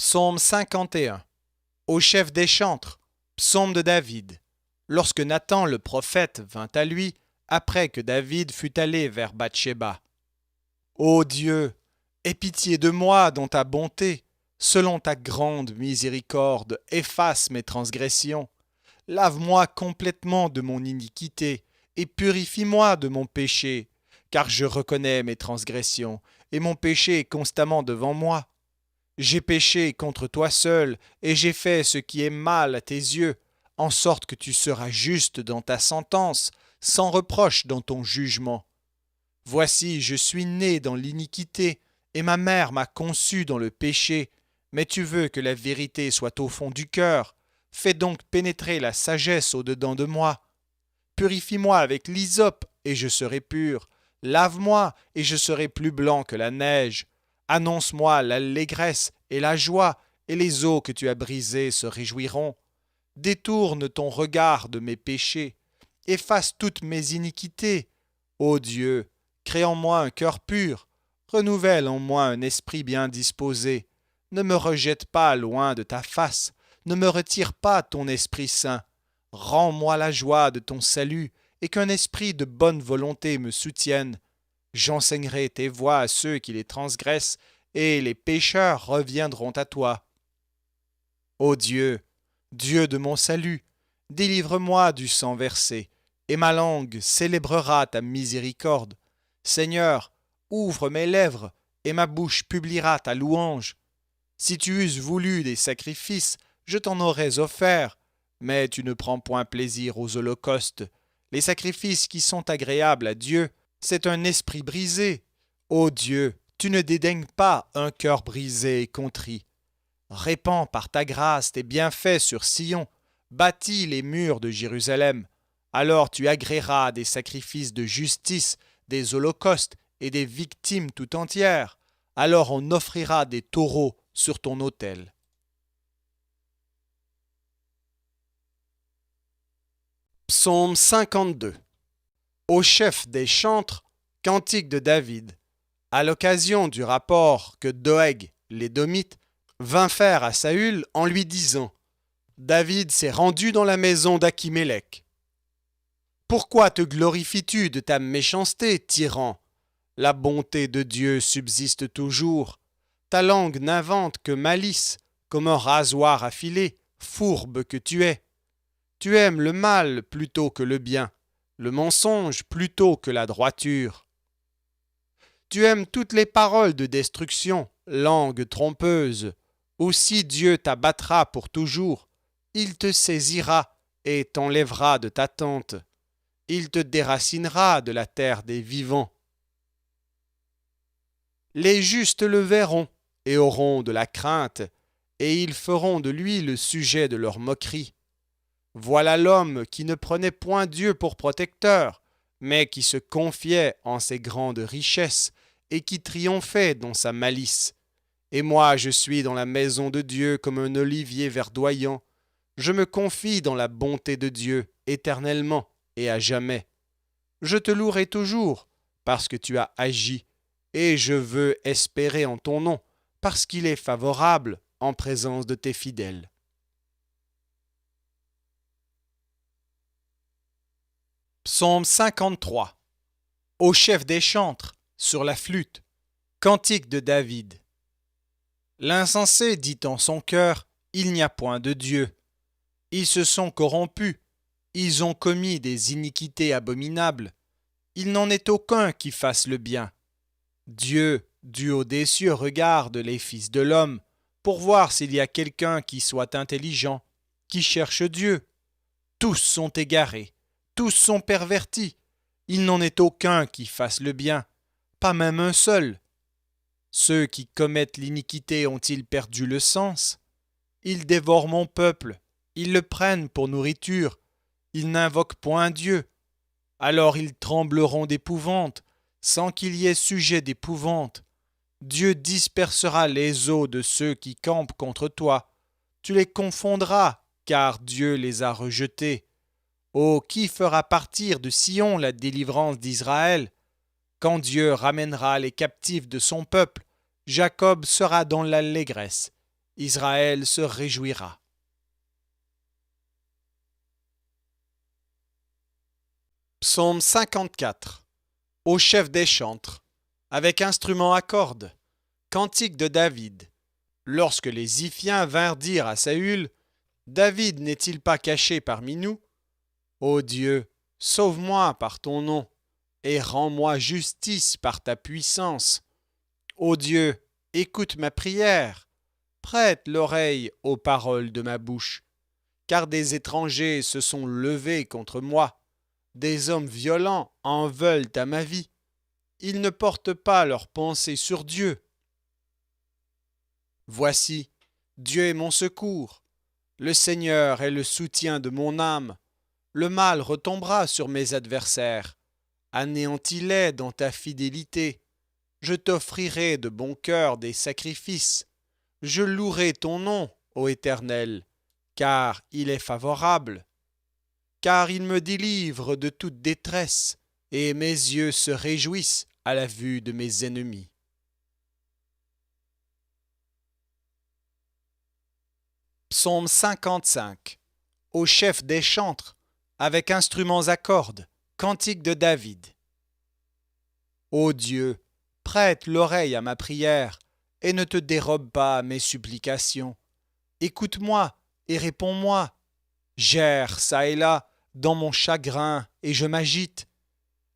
Psaume 51. Au chef des chantres, psaume de David. Lorsque Nathan le prophète vint à lui, après que David fut allé vers Bathsheba. Ô Dieu, aie pitié de moi dans ta bonté, selon ta grande miséricorde, efface mes transgressions. Lave-moi complètement de mon iniquité, et purifie-moi de mon péché, car je reconnais mes transgressions, et mon péché est constamment devant moi. J'ai péché contre toi seul, et j'ai fait ce qui est mal à tes yeux, en sorte que tu seras juste dans ta sentence, sans reproche dans ton jugement. Voici, je suis né dans l'iniquité, et ma mère m'a conçu dans le péché, mais tu veux que la vérité soit au fond du cœur. Fais donc pénétrer la sagesse au-dedans de moi. Purifie-moi avec l'hysope, et je serai pur. Lave-moi, et je serai plus blanc que la neige. Annonce-moi l'allégresse et la joie, et les eaux que tu as brisées se réjouiront. Détourne ton regard de mes péchés. Efface toutes mes iniquités. Ô Dieu, crée en moi un cœur pur. Renouvelle en moi un esprit bien disposé. Ne me rejette pas loin de ta face. Ne me retire pas ton Esprit Saint. Rends-moi la joie de ton salut, et qu'un esprit de bonne volonté me soutienne. J'enseignerai tes voies à ceux qui les transgressent, et les pécheurs reviendront à toi. Ô Dieu, Dieu de mon salut, délivre-moi du sang versé, et ma langue célébrera ta miséricorde. Seigneur, ouvre mes lèvres, et ma bouche publiera ta louange. Si tu eusses voulu des sacrifices, je t'en aurais offert, mais tu ne prends point plaisir aux holocaustes. Les sacrifices qui sont agréables à Dieu, c'est un esprit brisé. Ô Dieu, tu ne dédaignes pas un cœur brisé et contrit. Répands par ta grâce tes bienfaits sur Sion, bâtis les murs de Jérusalem. Alors tu agréeras des sacrifices de justice, des holocaustes et des victimes tout entières. Alors on offrira des taureaux sur ton autel. Psaume 52. Au chef des chantres, cantique de David. À l'occasion du rapport que Doeg, l'Édomite, vint faire à Saül en lui disant « David s'est rendu dans la maison d'Achimélec. Pourquoi te glorifies-tu de ta méchanceté, tyran? La bonté de Dieu subsiste toujours. Ta langue n'invente que malice, comme un rasoir affilé, fourbe que tu es. Tu aimes le mal plutôt que le bien, le mensonge plutôt que la droiture. Tu aimes toutes les paroles de destruction, langue trompeuse. Aussi Dieu t'abattra pour toujours. Il te saisira et t'enlèvera de ta tente. Il te déracinera de la terre des vivants. Les justes le verront et auront de la crainte, et ils feront de lui le sujet de leur moquerie. Voilà l'homme qui ne prenait point Dieu pour protecteur, mais qui se confiait en ses grandes richesses et qui triomphait dans sa malice. Et moi je suis dans la maison de Dieu comme un olivier verdoyant. Je me confie dans la bonté de Dieu éternellement et à jamais. Je te louerai toujours parce que tu as agi, et je veux espérer en ton nom parce qu'il est favorable en présence de tes fidèles. Psaume 53. Au chef des chantres, sur la flûte, cantique de David. L'insensé dit en son cœur, il n'y a point de Dieu. Ils se sont corrompus, ils ont commis des iniquités abominables. Il n'en est aucun qui fasse le bien. Dieu, du haut des cieux, regarde les fils de l'homme, pour voir s'il y a quelqu'un qui soit intelligent, qui cherche Dieu. Tous sont égarés. Tous sont pervertis. Il n'en est aucun qui fasse le bien, pas même un seul. Ceux qui commettent l'iniquité ont-ils perdu le sens? Ils dévorent mon peuple, ils le prennent pour nourriture, ils n'invoquent point Dieu. Alors ils trembleront d'épouvante, sans qu'il y ait sujet d'épouvante. Dieu dispersera les eaux de ceux qui campent contre toi. Tu les confondras, car Dieu les a rejetés. Oh, qui fera partir de Sion la délivrance d'Israël? Quand Dieu ramènera les captifs de son peuple, Jacob sera dans l'allégresse, Israël se réjouira. Psaume 54. Au chef des chantres, avec instrument à cordes, cantique de David. Lorsque les Ziphiens vinrent dire à Saül, David n'est-il pas caché parmi nous? Ô Dieu, sauve-moi par ton nom, et rends-moi justice par ta puissance. Ô Dieu, écoute ma prière, prête l'oreille aux paroles de ma bouche, car des étrangers se sont levés contre moi, des hommes violents en veulent à ma vie. Ils ne portent pas leurs pensées sur Dieu. Voici, Dieu est mon secours, le Seigneur est le soutien de mon âme. Le mal retombera sur mes adversaires. Anéantis-les dans ta fidélité. Je t'offrirai de bon cœur des sacrifices. Je louerai ton nom, ô Éternel, car il est favorable. Car il me délivre de toute détresse, et mes yeux se réjouissent à la vue de mes ennemis. Psaume 55. Au chef des chantres, avec instruments à cordes, cantique de David. Ô Dieu, prête l'oreille à ma prière, et ne te dérobe pas à mes supplications. Écoute-moi et j'erre çà et là dans mon chagrin, et je m'agite,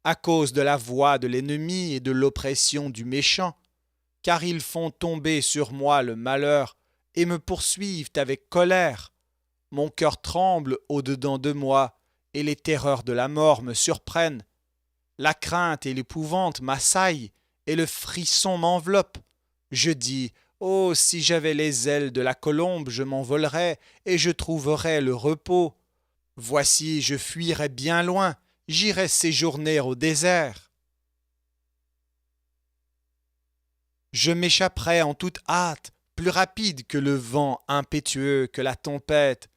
à cause de la voix de l'ennemi et de l'oppression du méchant, car ils font tomber sur moi le malheur, et me poursuivent avec colère. Mon cœur tremble au-dedans de moi, et les terreurs de la mort me surprennent. La crainte et l'épouvante m'assaillent, et le frisson m'enveloppe. Je dis, oh, si j'avais les ailes de la colombe, je m'envolerais, et je trouverais le repos. Voici, je fuirais bien loin, j'irais séjourner au désert. Je m'échapperais en toute hâte, plus rapide que le vent impétueux, que la tempête.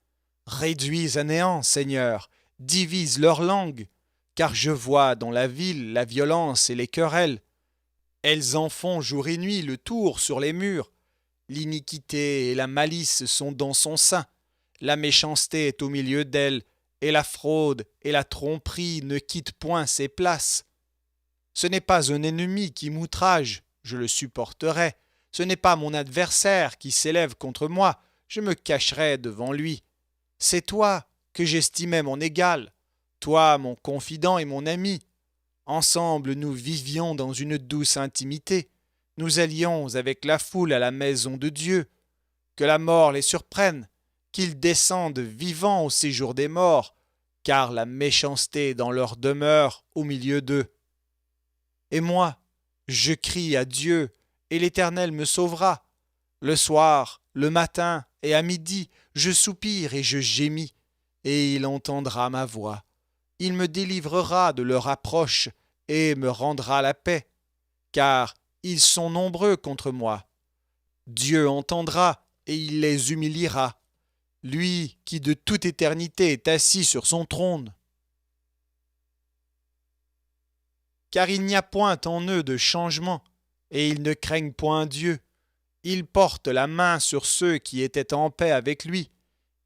Réduis à néant, Seigneur, divise leur langue, car je vois dans la ville la violence et les querelles. Elles en font jour et nuit le tour sur les murs. L'iniquité et la malice sont dans son sein. La méchanceté est au milieu d'elle, et la fraude et la tromperie ne quittent point ses places. Ce n'est pas un ennemi qui m'outrage, je le supporterai. Ce n'est pas mon adversaire qui s'élève contre moi, je me cacherai devant lui. C'est toi que j'estimais mon égal, toi mon confident et mon ami. Ensemble nous vivions dans une douce intimité. Nous allions avec la foule à la maison de Dieu. Que la mort les surprenne, qu'ils descendent vivants au séjour des morts, car la méchanceté est dans leur demeure au milieu d'eux. Et moi, je crie à Dieu, et l'Éternel me sauvera. Le soir, le matin et à midi, je soupire et je gémis, et il entendra ma voix. Il me délivrera de leur approche et me rendra la paix, car ils sont nombreux contre moi. Dieu entendra et il les humiliera, lui qui de toute éternité est assis sur son trône. Car il n'y a point en eux de changement, et ils ne craignent point Dieu. Il porte la main sur ceux qui étaient en paix avec lui.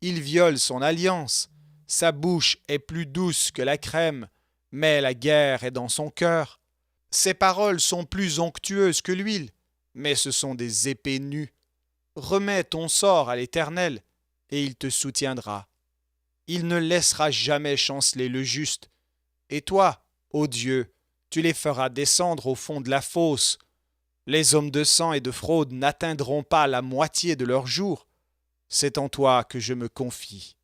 Il viole son alliance. Sa bouche est plus douce que la crème, mais la guerre est dans son cœur. Ses paroles sont plus onctueuses que l'huile, mais ce sont des épées nues. Remets ton sort à l'Éternel, et il te soutiendra. Il ne laissera jamais chanceler le juste. Et toi, ô Dieu, tu les feras descendre au fond de la fosse. Les hommes de sang et de fraude n'atteindront pas la moitié de leurs jours. C'est en toi que je me confie.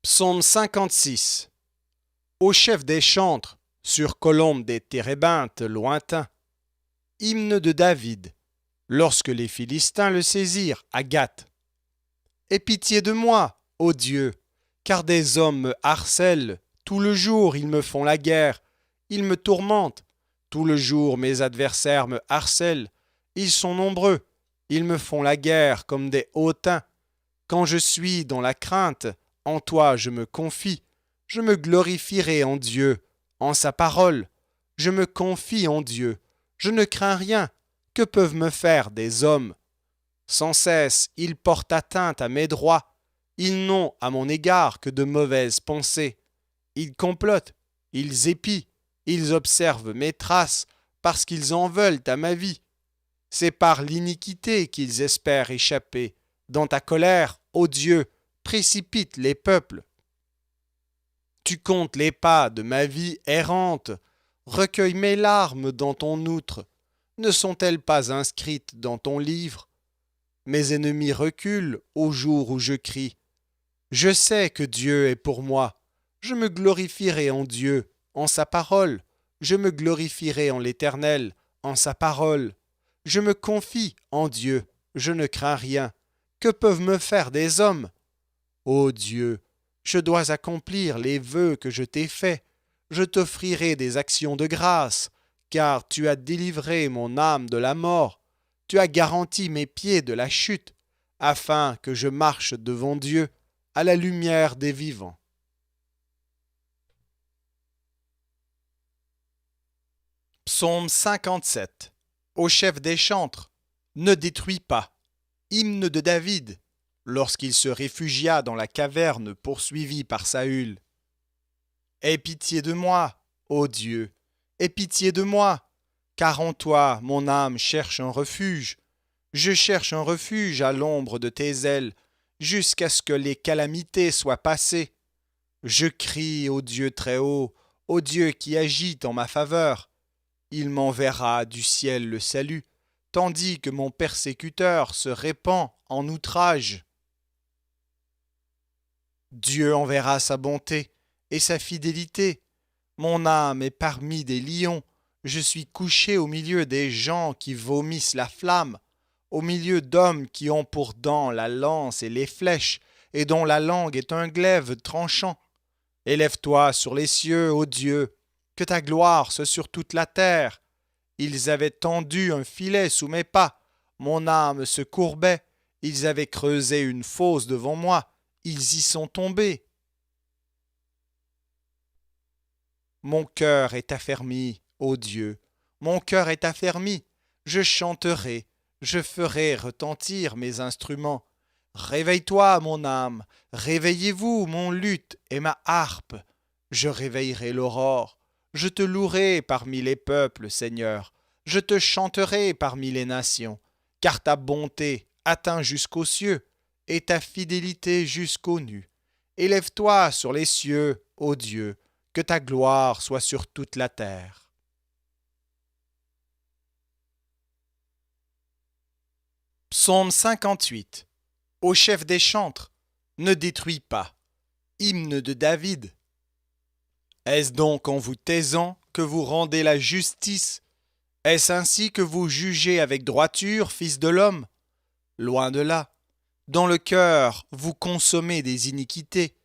Psaume 56. Au chef des chantres, sur colombe des térébinthes lointains. Hymne de David, lorsque les Philistins le saisirent à Gath. Aie pitié de moi, ô Dieu, car des hommes me harcèlent. Tout le jour, ils me font la guerre. Ils me tourmentent. Tout le jour, mes adversaires me harcèlent. Ils sont nombreux. Ils me font la guerre comme des hautains. Quand je suis dans la crainte, en toi je me confie. Je me glorifierai en Dieu, en sa parole. Je me confie en Dieu. Je ne crains rien. Que peuvent me faire des hommes? Sans cesse, ils portent atteinte à mes droits. Ils n'ont à mon égard que de mauvaises pensées. Ils complotent, ils épient, ils observent mes traces, parce qu'ils en veulent à ma vie. C'est par l'iniquité qu'ils espèrent échapper. Dans ta colère, ô Dieu, précipite les peuples. Tu comptes les pas de ma vie errante. Recueille mes larmes dans ton outre. Ne sont-elles pas inscrites dans ton livre? Mes ennemis reculent au jour où je crie. Je sais que Dieu est pour moi. Je me glorifierai en Dieu, en sa parole. Je me glorifierai en l'Éternel, en sa parole. Je me confie en Dieu, je ne crains rien. Que peuvent me faire des hommes? Ô Dieu, je dois accomplir les vœux que je t'ai faits. Je t'offrirai des actions de grâce, car tu as délivré mon âme de la mort. Tu as garanti mes pieds de la chute, afin que je marche devant Dieu à la lumière des vivants. Psaume 57. Au chef des chantres, ne détruis pas. Hymne de David, lorsqu'il se réfugia dans la caverne poursuivi par Saül. Aie pitié de moi, ô Dieu, aie pitié de moi, car en toi mon âme cherche un refuge. Je cherche un refuge à l'ombre de tes ailes, jusqu'à ce que les calamités soient passées. Je crie au Dieu très haut, au Dieu qui agit en ma faveur. Il m'enverra du ciel le salut, tandis que mon persécuteur se répand en outrage. Dieu enverra sa bonté et sa fidélité. Mon âme est parmi des lions. Je suis couché au milieu des gens qui vomissent la flamme, au milieu d'hommes qui ont pour dents la lance et les flèches, et dont la langue est un glaive tranchant. Élève-toi sur les cieux, ô Dieu, que ta gloire soit sur toute la terre. Ils avaient tendu un filet sous mes pas, mon âme se courbait, ils avaient creusé une fosse devant moi, ils y sont tombés. Mon cœur est affermi, ô Dieu, mon cœur est affermi, je chanterai, je ferai retentir mes instruments. Réveille-toi, mon âme, réveillez-vous, mon luth et ma harpe. Je réveillerai l'aurore, je te louerai parmi les peuples, Seigneur, je te chanterai parmi les nations, car ta bonté atteint jusqu'aux cieux, et ta fidélité jusqu'aux nues. Élève-toi sur les cieux, ô Dieu, que ta gloire soit sur toute la terre. Psaume 58. Au chef des chantres, ne détruis pas. Hymne de David. Est-ce donc en vous taisant que vous rendez la justice? Est-ce ainsi que vous jugez avec droiture, fils de l'homme? Loin de là. Dans le cœur, vous consommez des iniquités.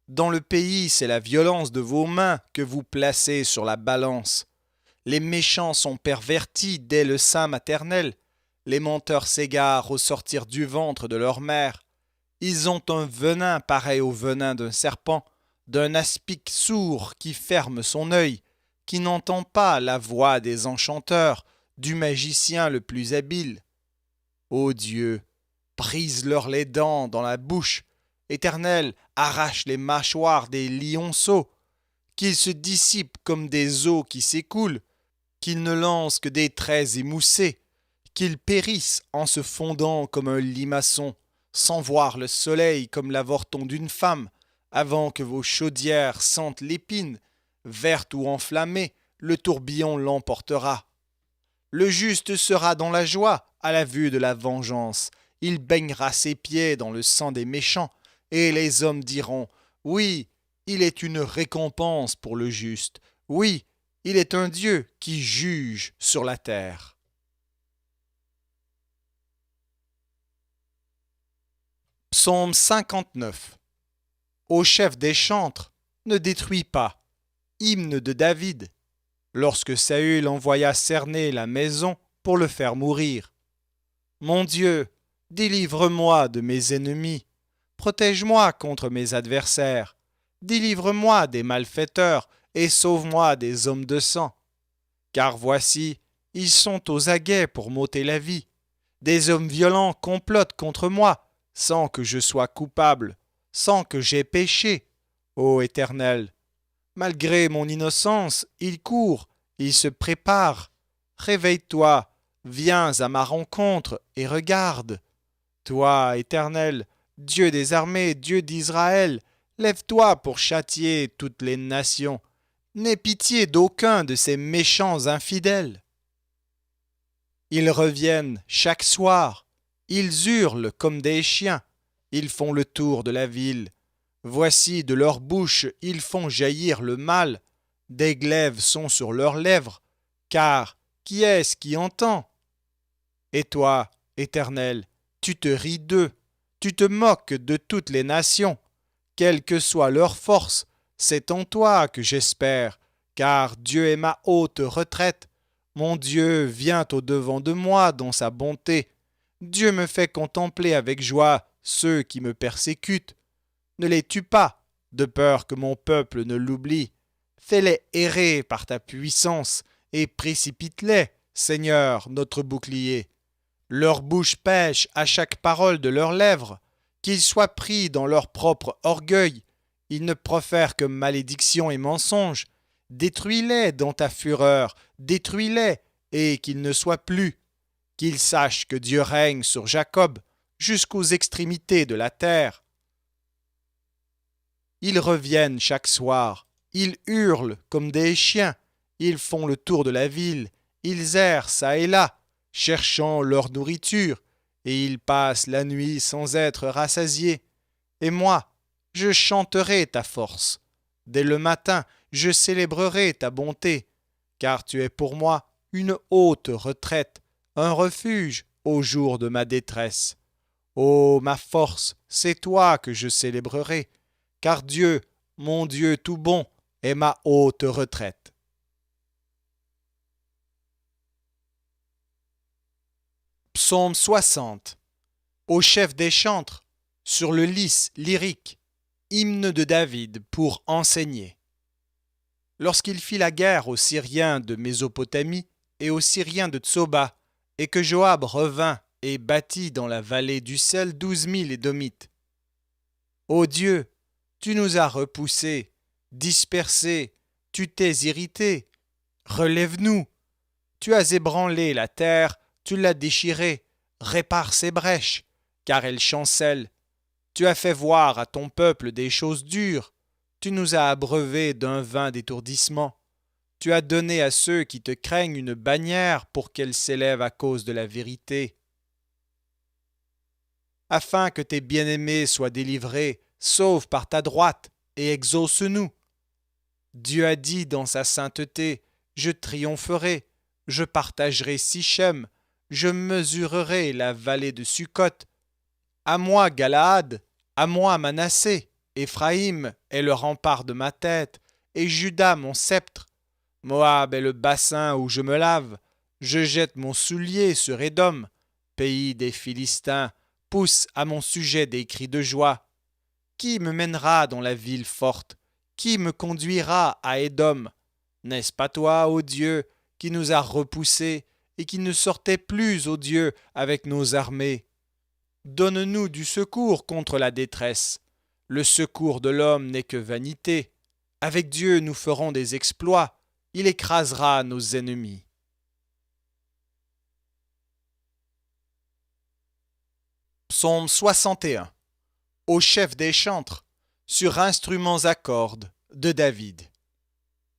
Dans le pays, c'est la violence de vos mains que vous placez sur la balance. Les méchants sont pervertis dès le sein maternel. Les menteurs s'égarent au sortir du ventre de leur mère. Ils ont un venin pareil au venin d'un serpent, d'un aspic sourd qui ferme son œil, qui n'entend pas la voix des enchanteurs, du magicien le plus habile. Ô Dieu, brise-leur les dents dans la bouche, Éternel, arrache les mâchoires des lionceaux, qu'ils se dissipent comme des eaux qui s'écoulent, qu'ils ne lancent que des traits émoussés, qu'ils périssent en se fondant comme un limaçon, sans voir le soleil comme l'avorton d'une femme, avant que vos chaudières sentent l'épine, verte ou enflammée, le tourbillon l'emportera. Le juste sera dans la joie à la vue de la vengeance, il baignera ses pieds dans le sang des méchants, et les hommes diront, oui, il est une récompense pour le juste, oui, il est un Dieu qui juge sur la terre. Psaume 59. Au chef des chantres, ne détruis pas. Hymne de David. Lorsque Saül envoya cerner la maison pour le faire mourir. Mon Dieu, délivre-moi de mes ennemis. Protège-moi contre mes adversaires. Délivre-moi des malfaiteurs et sauve-moi des hommes de sang. Car voici, Ils sont aux aguets pour m'ôter la vie. Des hommes violents complotent contre moi, sans que je sois coupable, sans que j'aie péché. Ô Éternel, malgré mon innocence, ils courent, ils se préparent. Réveille-toi, viens à ma rencontre et regarde. Toi, Éternel, Dieu des armées, Dieu d'Israël, lève-toi pour châtier toutes les nations. N'aie pitié d'aucun de ces méchants infidèles. Ils reviennent chaque soir, ils hurlent comme des chiens, ils font le tour de la ville. Voici de leur bouche ils font jaillir le mal, des glaives sont sur leurs lèvres, car qui est-ce qui entend? Et toi, Éternel, tu te ris d'eux, tu te moques de toutes les nations. Quelle que soit leur force, c'est en toi que j'espère, car Dieu est ma haute retraite. Mon Dieu vient au-devant de moi dans sa bonté. Dieu me fait contempler avec joie ceux qui me persécutent. Ne les tue pas, de peur que mon peuple ne l'oublie. Fais-les errer par ta puissance, et précipite-les, Seigneur, notre bouclier. Leur bouche pêche à chaque parole de leurs lèvres, qu'ils soient pris dans leur propre orgueil. Ils ne profèrent que malédiction et mensonges. Détruis-les dans ta fureur, détruis-les, et qu'ils ne soient plus. Qu'ils sachent que Dieu règne sur Jacob, jusqu'aux extrémités de la terre. Ils reviennent chaque soir, ils hurlent comme des chiens, ils font le tour de la ville, ils errent çà et là, cherchant leur nourriture, et ils passent la nuit sans être rassasiés. Et moi, je chanterai ta force. Dès le matin, je célébrerai ta bonté, car tu es pour moi une haute retraite, un refuge au jour de ma détresse. Ô ma force, c'est toi que je célébrerai, car Dieu, mon Dieu tout bon, est ma haute retraite. Psaume 60. Au chef des chantres, sur le lys lyrique, hymne de David pour enseigner. Lorsqu'il fit la guerre aux Syriens de Mésopotamie et aux Syriens de Tsoba, et que Joab revint et bâtit dans la vallée du sel 12 000 Édomites. Ô Dieu, tu nous as repoussés, dispersés, tu t'es irrité. Relève-nous. Tu as ébranlé la terre, tu l'as déchirée. Répare ses brèches, car elle chancelle. Tu as fait voir à ton peuple des choses dures. Tu nous as abreuvés d'un vin d'étourdissement. Tu as donné à ceux qui te craignent une bannière pour qu'elle s'élève à cause de la vérité. Afin que tes bien-aimés soient délivrés, sauve par ta droite et exauce-nous. Dieu a dit dans sa sainteté, je triompherai, je partagerai Sichem, je mesurerai la vallée de Sukkot. À moi Galaad, à moi Manassé, Éphraïm est le rempart de ma tête, et Juda mon sceptre. Moab est le bassin où je me lave, je jette mon soulier sur Édom, pays des Philistins, pousse à mon sujet des cris de joie. Qui me mènera dans la ville forte? Qui me conduira à Édom? N'est-ce pas toi, ô Dieu, qui nous as repoussés et qui ne sortait plus, ô Dieu, avec nos armées? Donne-nous du secours contre la détresse. Le secours de l'homme n'est que vanité. Avec Dieu nous ferons des exploits. Il écrasera nos ennemis. Psaume 61. Au chef des chantres, sur instruments à cordes, de David.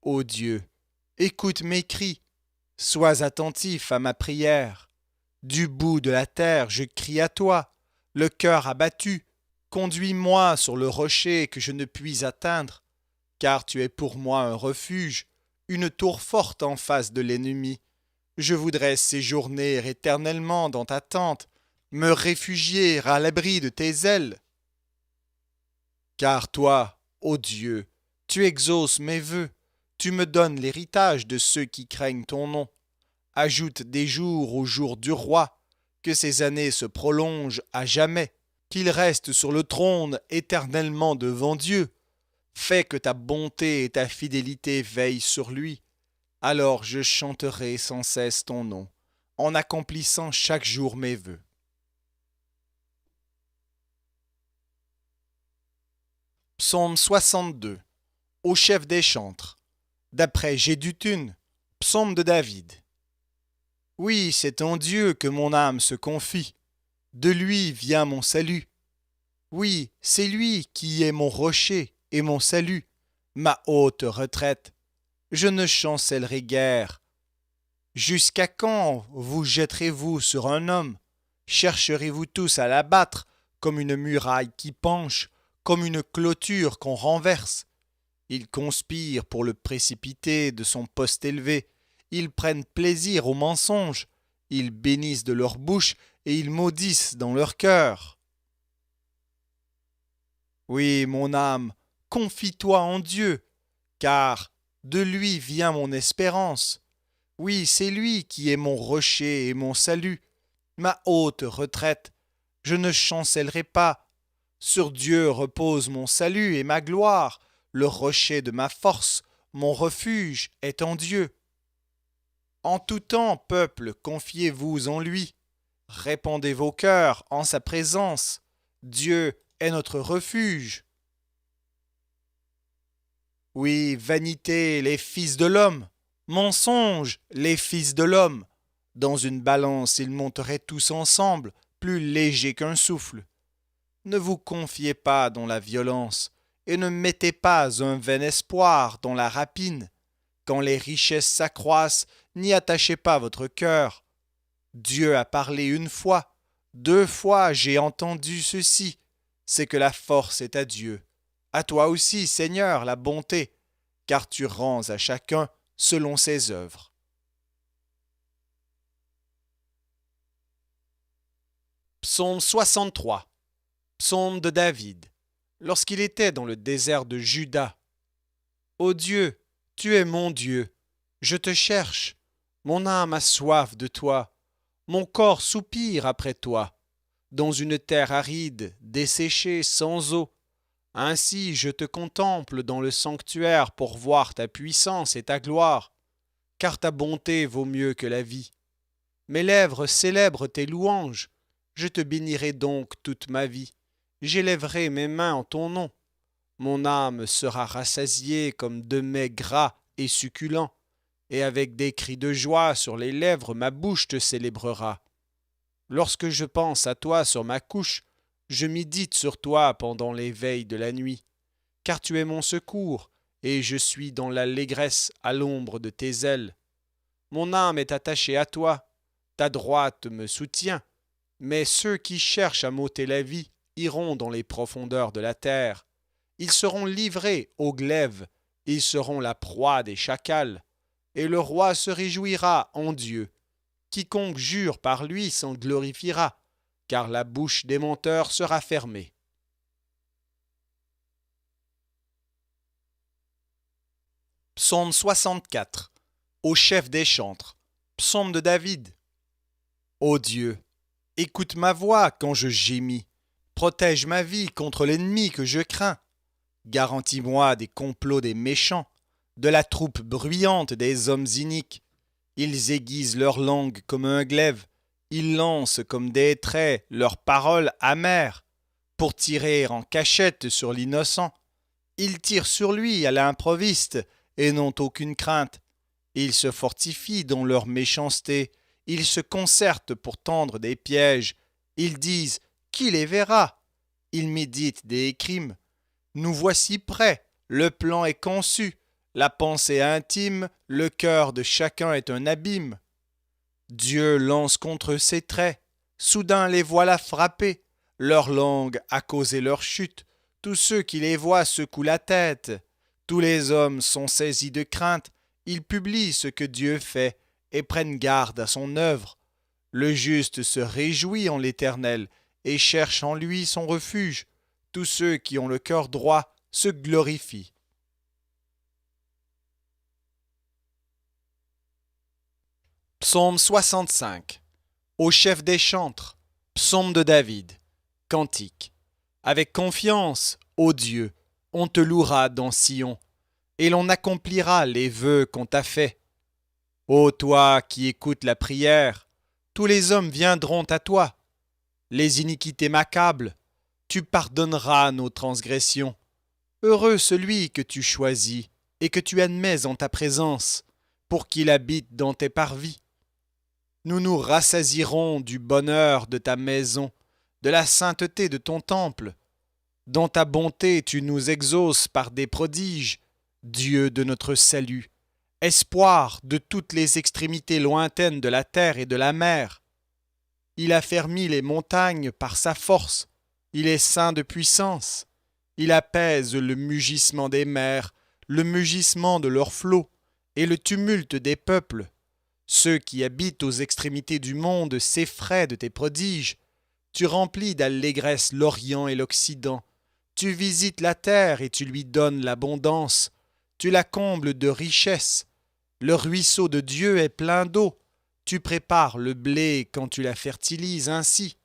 Ô Dieu, écoute mes cris, sois attentif à ma prière. Du bout de la terre, je crie à toi, le cœur abattu. Conduis-moi sur le rocher que je ne puis atteindre, car tu es pour moi un refuge, une tour forte en face de l'ennemi. Je voudrais séjourner éternellement dans ta tente, me réfugier à l'abri de tes ailes. Car toi, ô Dieu, tu exauces mes vœux, tu me donnes l'héritage de ceux qui craignent ton nom. Ajoute des jours aux jours du roi, que ses années se prolongent à jamais, qu'il reste sur le trône éternellement devant Dieu. Fais que ta bonté et ta fidélité veillent sur lui. Alors je chanterai sans cesse ton nom, en accomplissant chaque jour mes vœux. Psaume 62. Au chef des chantres. D'après Gédutune, psaume de David. Oui, c'est en Dieu que mon âme se confie. De lui vient mon salut. Oui, c'est lui qui est mon rocher et mon salut, ma haute retraite. Je ne chancellerai guère. Jusqu'à quand vous jetterez-vous sur un homme? Chercherez-vous tous à l'abattre, comme une muraille qui penche, comme une clôture qu'on renverse? Ils conspirent pour le précipiter de son poste élevé. Ils prennent plaisir au mensonge. Ils bénissent de leur bouche et ils maudissent dans leur cœur. Oui, mon âme, confie-toi en Dieu, car de lui vient mon espérance. Oui, c'est lui qui est mon rocher et mon salut, ma haute retraite. Je ne chancellerai pas. Sur Dieu repose mon salut et ma gloire. Le rocher de ma force, mon refuge est en Dieu. En tout temps, peuple, confiez-vous en lui. Répandez vos cœurs en sa présence. Dieu est notre refuge. Oui, vanité, les fils de l'homme. Mensonge, les fils de l'homme. Dans une balance, ils monteraient tous ensemble, plus légers qu'un souffle. Ne vous confiez pas dans la violence, et ne mettez pas un vain espoir dans la rapine. Quand les richesses s'accroissent, n'y attachez pas votre cœur. Dieu a parlé une fois, 2 fois j'ai entendu ceci, c'est que la force est à Dieu. À toi aussi, Seigneur, la bonté, car tu rends à chacun selon ses œuvres. Psaume 63. Psaume de David, lorsqu'il était dans le désert de Juda. Ô Dieu, tu es mon Dieu, je te cherche, mon âme a soif de toi, mon corps soupire après toi, dans une terre aride, desséchée, sans eau. Ainsi je te contemple dans le sanctuaire pour voir ta puissance et ta gloire, car ta bonté vaut mieux que la vie. Mes lèvres célèbrent tes louanges, je te bénirai donc toute ma vie. J'élèverai mes mains en ton nom. Mon âme sera rassasiée comme de mets gras et succulents, et avec des cris de joie sur les lèvres ma bouche te célébrera. Lorsque je pense à toi sur ma couche, je médite sur toi pendant les veilles de la nuit, car tu es mon secours, et je suis dans l'allégresse à l'ombre de tes ailes. Mon âme est attachée à toi, ta droite me soutient, mais ceux qui cherchent à m'ôter la vie iront dans les profondeurs de la terre. Ils seront livrés au glaive, ils seront la proie des chacals, et le roi se réjouira en Dieu. Quiconque jure par lui s'en glorifiera, car la bouche des menteurs sera fermée. Psaume 64. Au chef des chantres. Psaume de David. Ô Dieu, écoute ma voix quand je gémis. Protège ma vie contre l'ennemi que je crains. Garantis-moi des complots des méchants, de la troupe bruyante des hommes iniques. Ils aiguisent leur langue comme un glaive, ils lancent comme des traits leurs paroles amères, pour tirer en cachette sur l'innocent. Ils tirent sur lui à l'improviste et n'ont aucune crainte. Ils se fortifient dans leur méchanceté, ils se concertent pour tendre des pièges. Ils disent « Qui les verra ?» Ils méditent des crimes. Nous voici prêts, le plan est conçu, la pensée intime, le cœur de chacun est un abîme. Dieu lance contre eux ses traits, soudain les voilà frappés, leur langue a causé leur chute, tous ceux qui les voient secouent la tête. Tous les hommes sont saisis de crainte, ils publient ce que Dieu fait et prennent garde à son œuvre. Le juste se réjouit en l'Éternel et cherche en lui son refuge. Tous ceux qui ont le cœur droit se glorifient. Psaume 65. Au chef des chantres. Psaume de David. Cantique. Avec confiance, ô Dieu, on te louera dans Sion, et l'on accomplira les vœux qu'on t'a faits. Ô toi qui écoutes la prière, tous les hommes viendront à toi. Les iniquités m'accablent, tu pardonneras nos transgressions. Heureux celui que tu choisis et que tu admets en ta présence, pour qu'il habite dans tes parvis. Nous nous rassasierons du bonheur de ta maison, de la sainteté de ton temple. Dans ta bonté tu nous exauces par des prodiges, Dieu de notre salut, espoir de toutes les extrémités lointaines de la terre et de la mer. Il a fermi les montagnes par sa force, il est saint de puissance. Il apaise le mugissement des mers, le mugissement de leurs flots, et le tumulte des peuples. Ceux qui habitent aux extrémités du monde s'effraient de tes prodiges. Tu remplis d'allégresse l'Orient et l'Occident. Tu visites la terre et tu lui donnes l'abondance. Tu la combles de richesses. Le ruisseau de Dieu est plein d'eau. Tu prépares le blé quand tu la fertilises ainsi.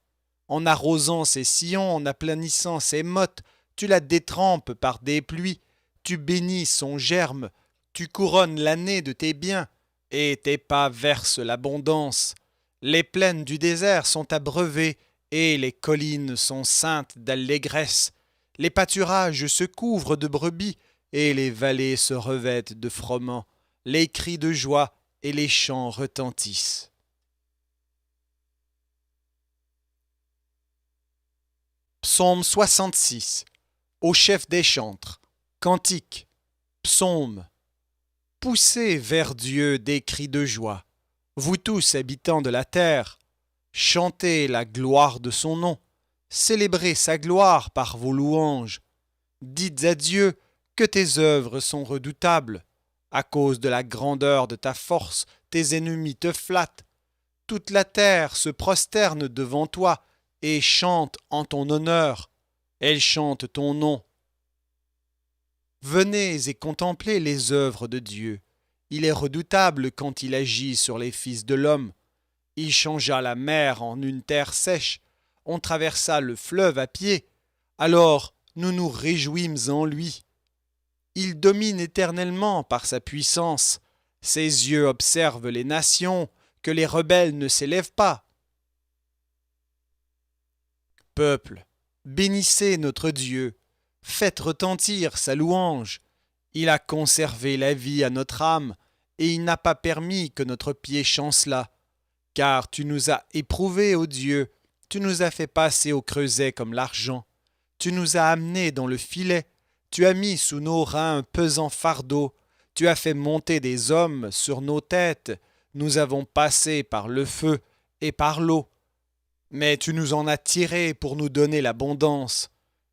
En arrosant ses sillons, en aplanissant ses mottes, tu la détrempes par des pluies. Tu bénis son germe. Tu couronnes l'année de tes biens. Et tes pas versent l'abondance. Les plaines du désert sont abreuvées, et les collines sont ceintes d'allégresse. Les pâturages se couvrent de brebis, et les vallées se revêtent de froment. Les cris de joie et les chants retentissent. Psaume 66. Au chef des chantres. Cantique. Psaume. Poussez vers Dieu des cris de joie. Vous tous habitants de la terre, chantez la gloire de son nom. Célébrez sa gloire par vos louanges. Dites à Dieu que tes œuvres sont redoutables. À cause de la grandeur de ta force, tes ennemis te flattent. Toute la terre se prosterne devant toi et chante en ton honneur. Elle chante ton nom. Venez et contemplez les œuvres de Dieu. Il est redoutable quand il agit sur les fils de l'homme. Il changea la mer en une terre sèche. On traversa le fleuve à pied. Alors nous nous réjouîmes en lui. Il domine éternellement par sa puissance. Ses yeux observent les nations, que les rebelles ne s'élèvent pas. Peuple, bénissez notre Dieu. Faites retentir sa louange. Il a conservé la vie à notre âme, et il n'a pas permis que notre pied chancelât. Car tu nous as éprouvés, ô Dieu, tu nous as fait passer au creuset comme l'argent. Tu nous as amenés dans le filet, tu as mis sous nos reins un pesant fardeau, tu as fait monter des hommes sur nos têtes, nous avons passé par le feu et par l'eau. Mais tu nous en as tirés pour nous donner l'abondance.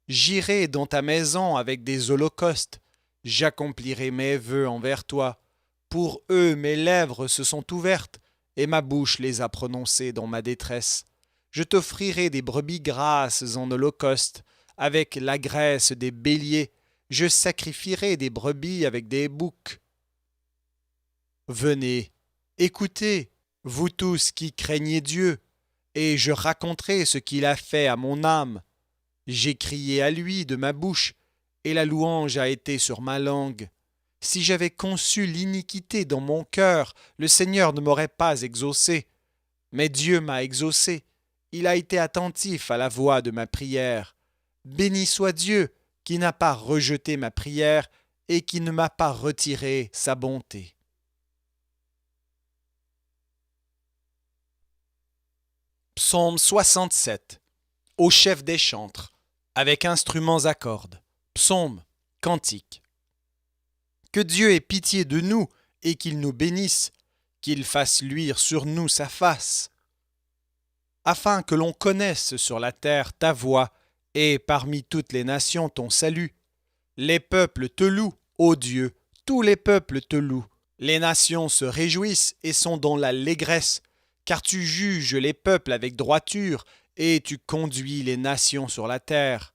J'irai dans ta maison avec des holocaustes. J'accomplirai mes vœux envers toi. Pour eux mes lèvres se sont ouvertes, et ma bouche les a prononcés dans ma détresse. Je t'offrirai des brebis grasses en holocauste, avec la graisse des béliers. Je sacrifierai des brebis avec des boucs. Venez, écoutez, vous tous qui craignez Dieu, et je raconterai ce qu'il a fait à mon âme. J'ai crié à lui de ma bouche, et la louange a été sur ma langue. Si j'avais conçu l'iniquité dans mon cœur, le Seigneur ne m'aurait pas exaucé. Mais Dieu m'a exaucé. Il a été attentif à la voix de ma prière. Béni soit Dieu, qui n'a pas rejeté ma prière et qui ne m'a pas retiré sa bonté. Psaume 67. Au chef des chantres, avec instruments à cordes. Psaume, cantique. Que Dieu ait pitié de nous et qu'il nous bénisse, qu'il fasse luire sur nous sa face, afin que l'on connaisse sur la terre ta voix et parmi toutes les nations ton salut. Les peuples te louent, ô Dieu, tous les peuples te louent. Les nations se réjouissent et sont dans l'allégresse, car tu juges les peuples avec droiture et tu conduis les nations sur la terre.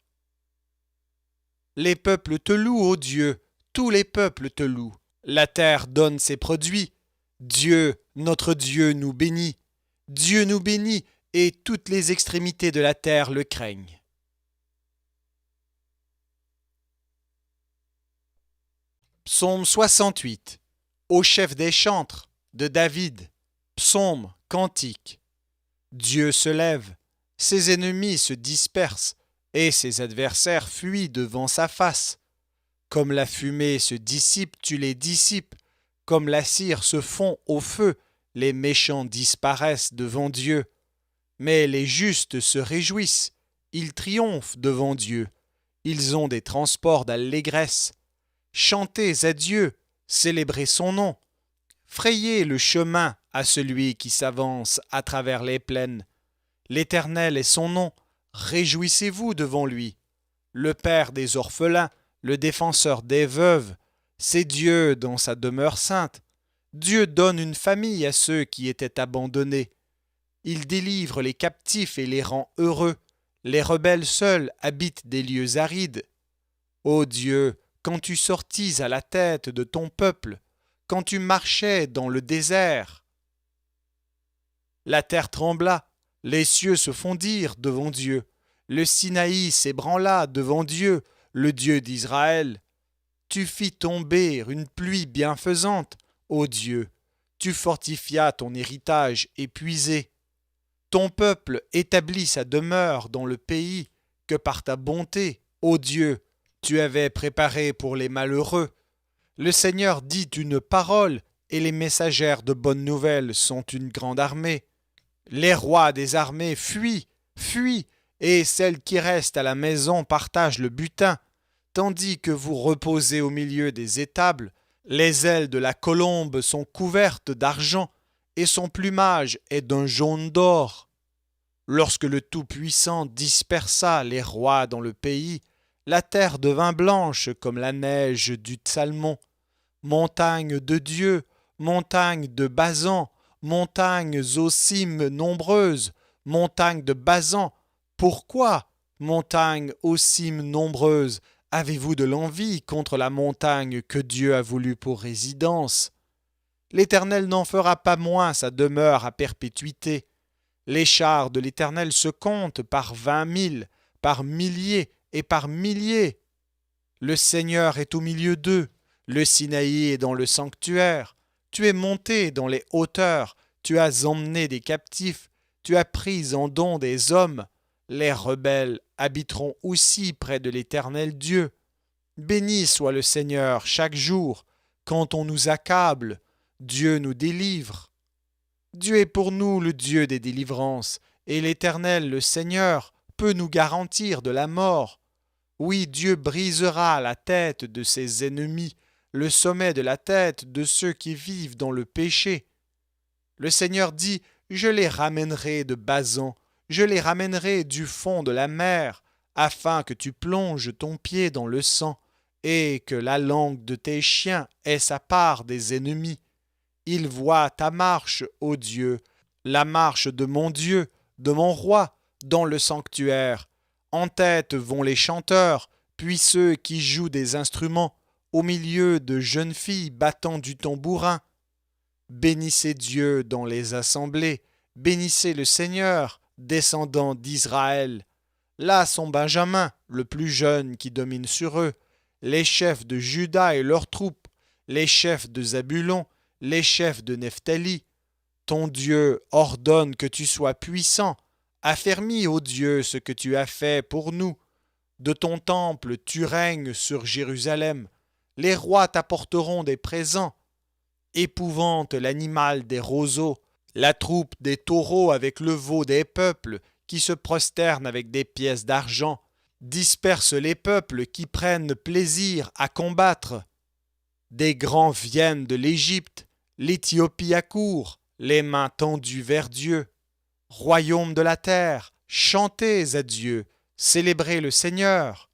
Les peuples te louent, ô Dieu, tous les peuples te louent. La terre donne ses produits. Dieu, notre Dieu, nous bénit. Dieu nous bénit et toutes les extrémités de la terre le craignent. Psaume 68. Au chef des chantres. de David, psaume, cantique. Dieu se lève, ses ennemis se dispersent, et ses adversaires fuient devant sa face. Comme la fumée se dissipe, tu les dissipes, comme la cire se fond au feu, les méchants disparaissent devant Dieu. Mais les justes se réjouissent, ils triomphent devant Dieu. Ils ont des transports d'allégresse. Chantez à Dieu, célébrez son nom. Frayez le chemin à celui qui s'avance à travers les plaines. L'Éternel est son nom, réjouissez-vous devant lui. Le Père des orphelins, le défenseur des veuves, c'est Dieu dans sa demeure sainte. Dieu donne une famille à ceux qui étaient abandonnés. Il délivre les captifs et les rend heureux. Les rebelles seuls habitent des lieux arides. Ô Dieu, quand tu sortis à la tête de ton peuple, quand tu marchais dans le désert, la terre trembla, les cieux se fondirent devant Dieu, le Sinaï s'ébranla devant Dieu, le Dieu d'Israël. Tu fis tomber une pluie bienfaisante, ô Dieu, tu fortifias ton héritage épuisé. Ton peuple établit sa demeure dans le pays que par ta bonté, ô Dieu, tu avais préparé pour les malheureux. Le Seigneur dit une parole, et les messagères de bonnes nouvelles sont une grande armée. Les rois des armées fuient, fuient, et celles qui restent à la maison partagent le butin, tandis que vous reposez au milieu des étables. Les ailes de la colombe sont couvertes d'argent, et son plumage est d'un jaune d'or. Lorsque le Tout-Puissant dispersa les rois dans le pays, la terre devint blanche comme la neige du Salmon. Montagnes de Dieu, montagnes de Basan, montagnes aux cimes nombreuses, montagnes de Basan, pourquoi, montagnes aux cimes nombreuses, avez-vous de l'envie contre la montagne que Dieu a voulu pour résidence? L'Éternel n'en fera pas moins sa demeure à perpétuité. Les chars de l'Éternel se comptent par 20 000, par milliers et par milliers. Le Seigneur est au milieu d'eux, le Sinaï est dans le sanctuaire. Tu es monté dans les hauteurs, tu as emmené des captifs, tu as pris en don des hommes. Les rebelles habiteront aussi près de l'Éternel Dieu. Béni soit le Seigneur chaque jour. Quand on nous accable, Dieu nous délivre. Dieu est pour nous le Dieu des délivrances, et l'Éternel, le Seigneur, peut nous garantir de la mort. Oui, Dieu brisera la tête de ses ennemis, le sommet de la tête de ceux qui vivent dans le péché. Le Seigneur dit, je les ramènerai de Basan, je les ramènerai du fond de la mer, afin que tu plonges ton pied dans le sang, et que la langue de tes chiens ait sa part des ennemis. Ils voient ta marche, ô Dieu, la marche de mon Dieu, de mon roi, dans le sanctuaire. En tête vont les chanteurs, puis ceux qui jouent des instruments, au milieu de jeunes filles battant du tambourin. Bénissez Dieu dans les assemblées, bénissez le Seigneur, descendant d'Israël. Là sont Benjamin, le plus jeune qui domine sur eux, les chefs de Juda et leurs troupes, les chefs de Zabulon, les chefs de Nephtali. Ton Dieu ordonne que tu sois puissant. Affermis, ô Dieu, ce que tu as fait pour nous. De ton temple, tu règnes sur Jérusalem. Les rois t'apporteront des présents. Épouvante l'animal des roseaux, la troupe des taureaux avec le veau des peuples qui se prosternent avec des pièces d'argent. Disperse les peuples qui prennent plaisir à combattre. Des grands viennent de l'Égypte, l'Éthiopie accourt, les mains tendues vers Dieu. Royaume de la terre, chantez à Dieu, célébrez le Seigneur.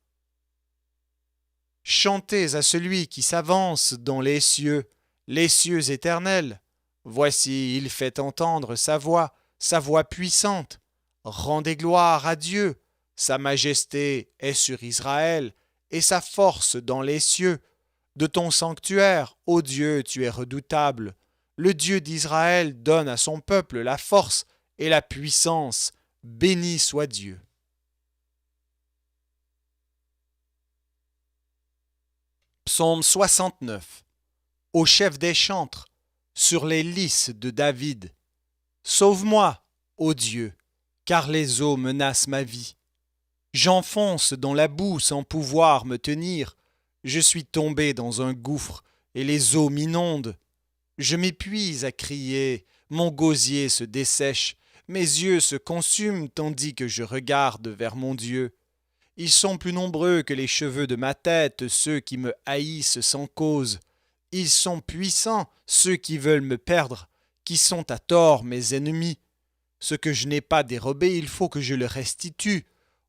Chantez à celui qui s'avance dans les cieux éternels. Voici, il fait entendre sa voix puissante. Rendez gloire à Dieu, sa majesté est sur Israël, et sa force dans les cieux. De ton sanctuaire, ô Dieu, tu es redoutable. Le Dieu d'Israël donne à son peuple la force et la puissance. Béni soit Dieu. Psaume 69. Au chef des chantres, sur les lys de David. Sauve-moi, ô Dieu, car les eaux menacent ma vie. J'enfonce dans la boue sans pouvoir me tenir. Je suis tombé dans un gouffre et les eaux m'inondent. Je m'épuise à crier, mon gosier se dessèche, mes yeux se consument tandis que je regarde vers mon Dieu. Ils sont plus nombreux que les cheveux de ma tête, ceux qui me haïssent sans cause. Ils sont puissants, ceux qui veulent me perdre, qui sont à tort mes ennemis. Ce que je n'ai pas dérobé, il faut que je le restitue.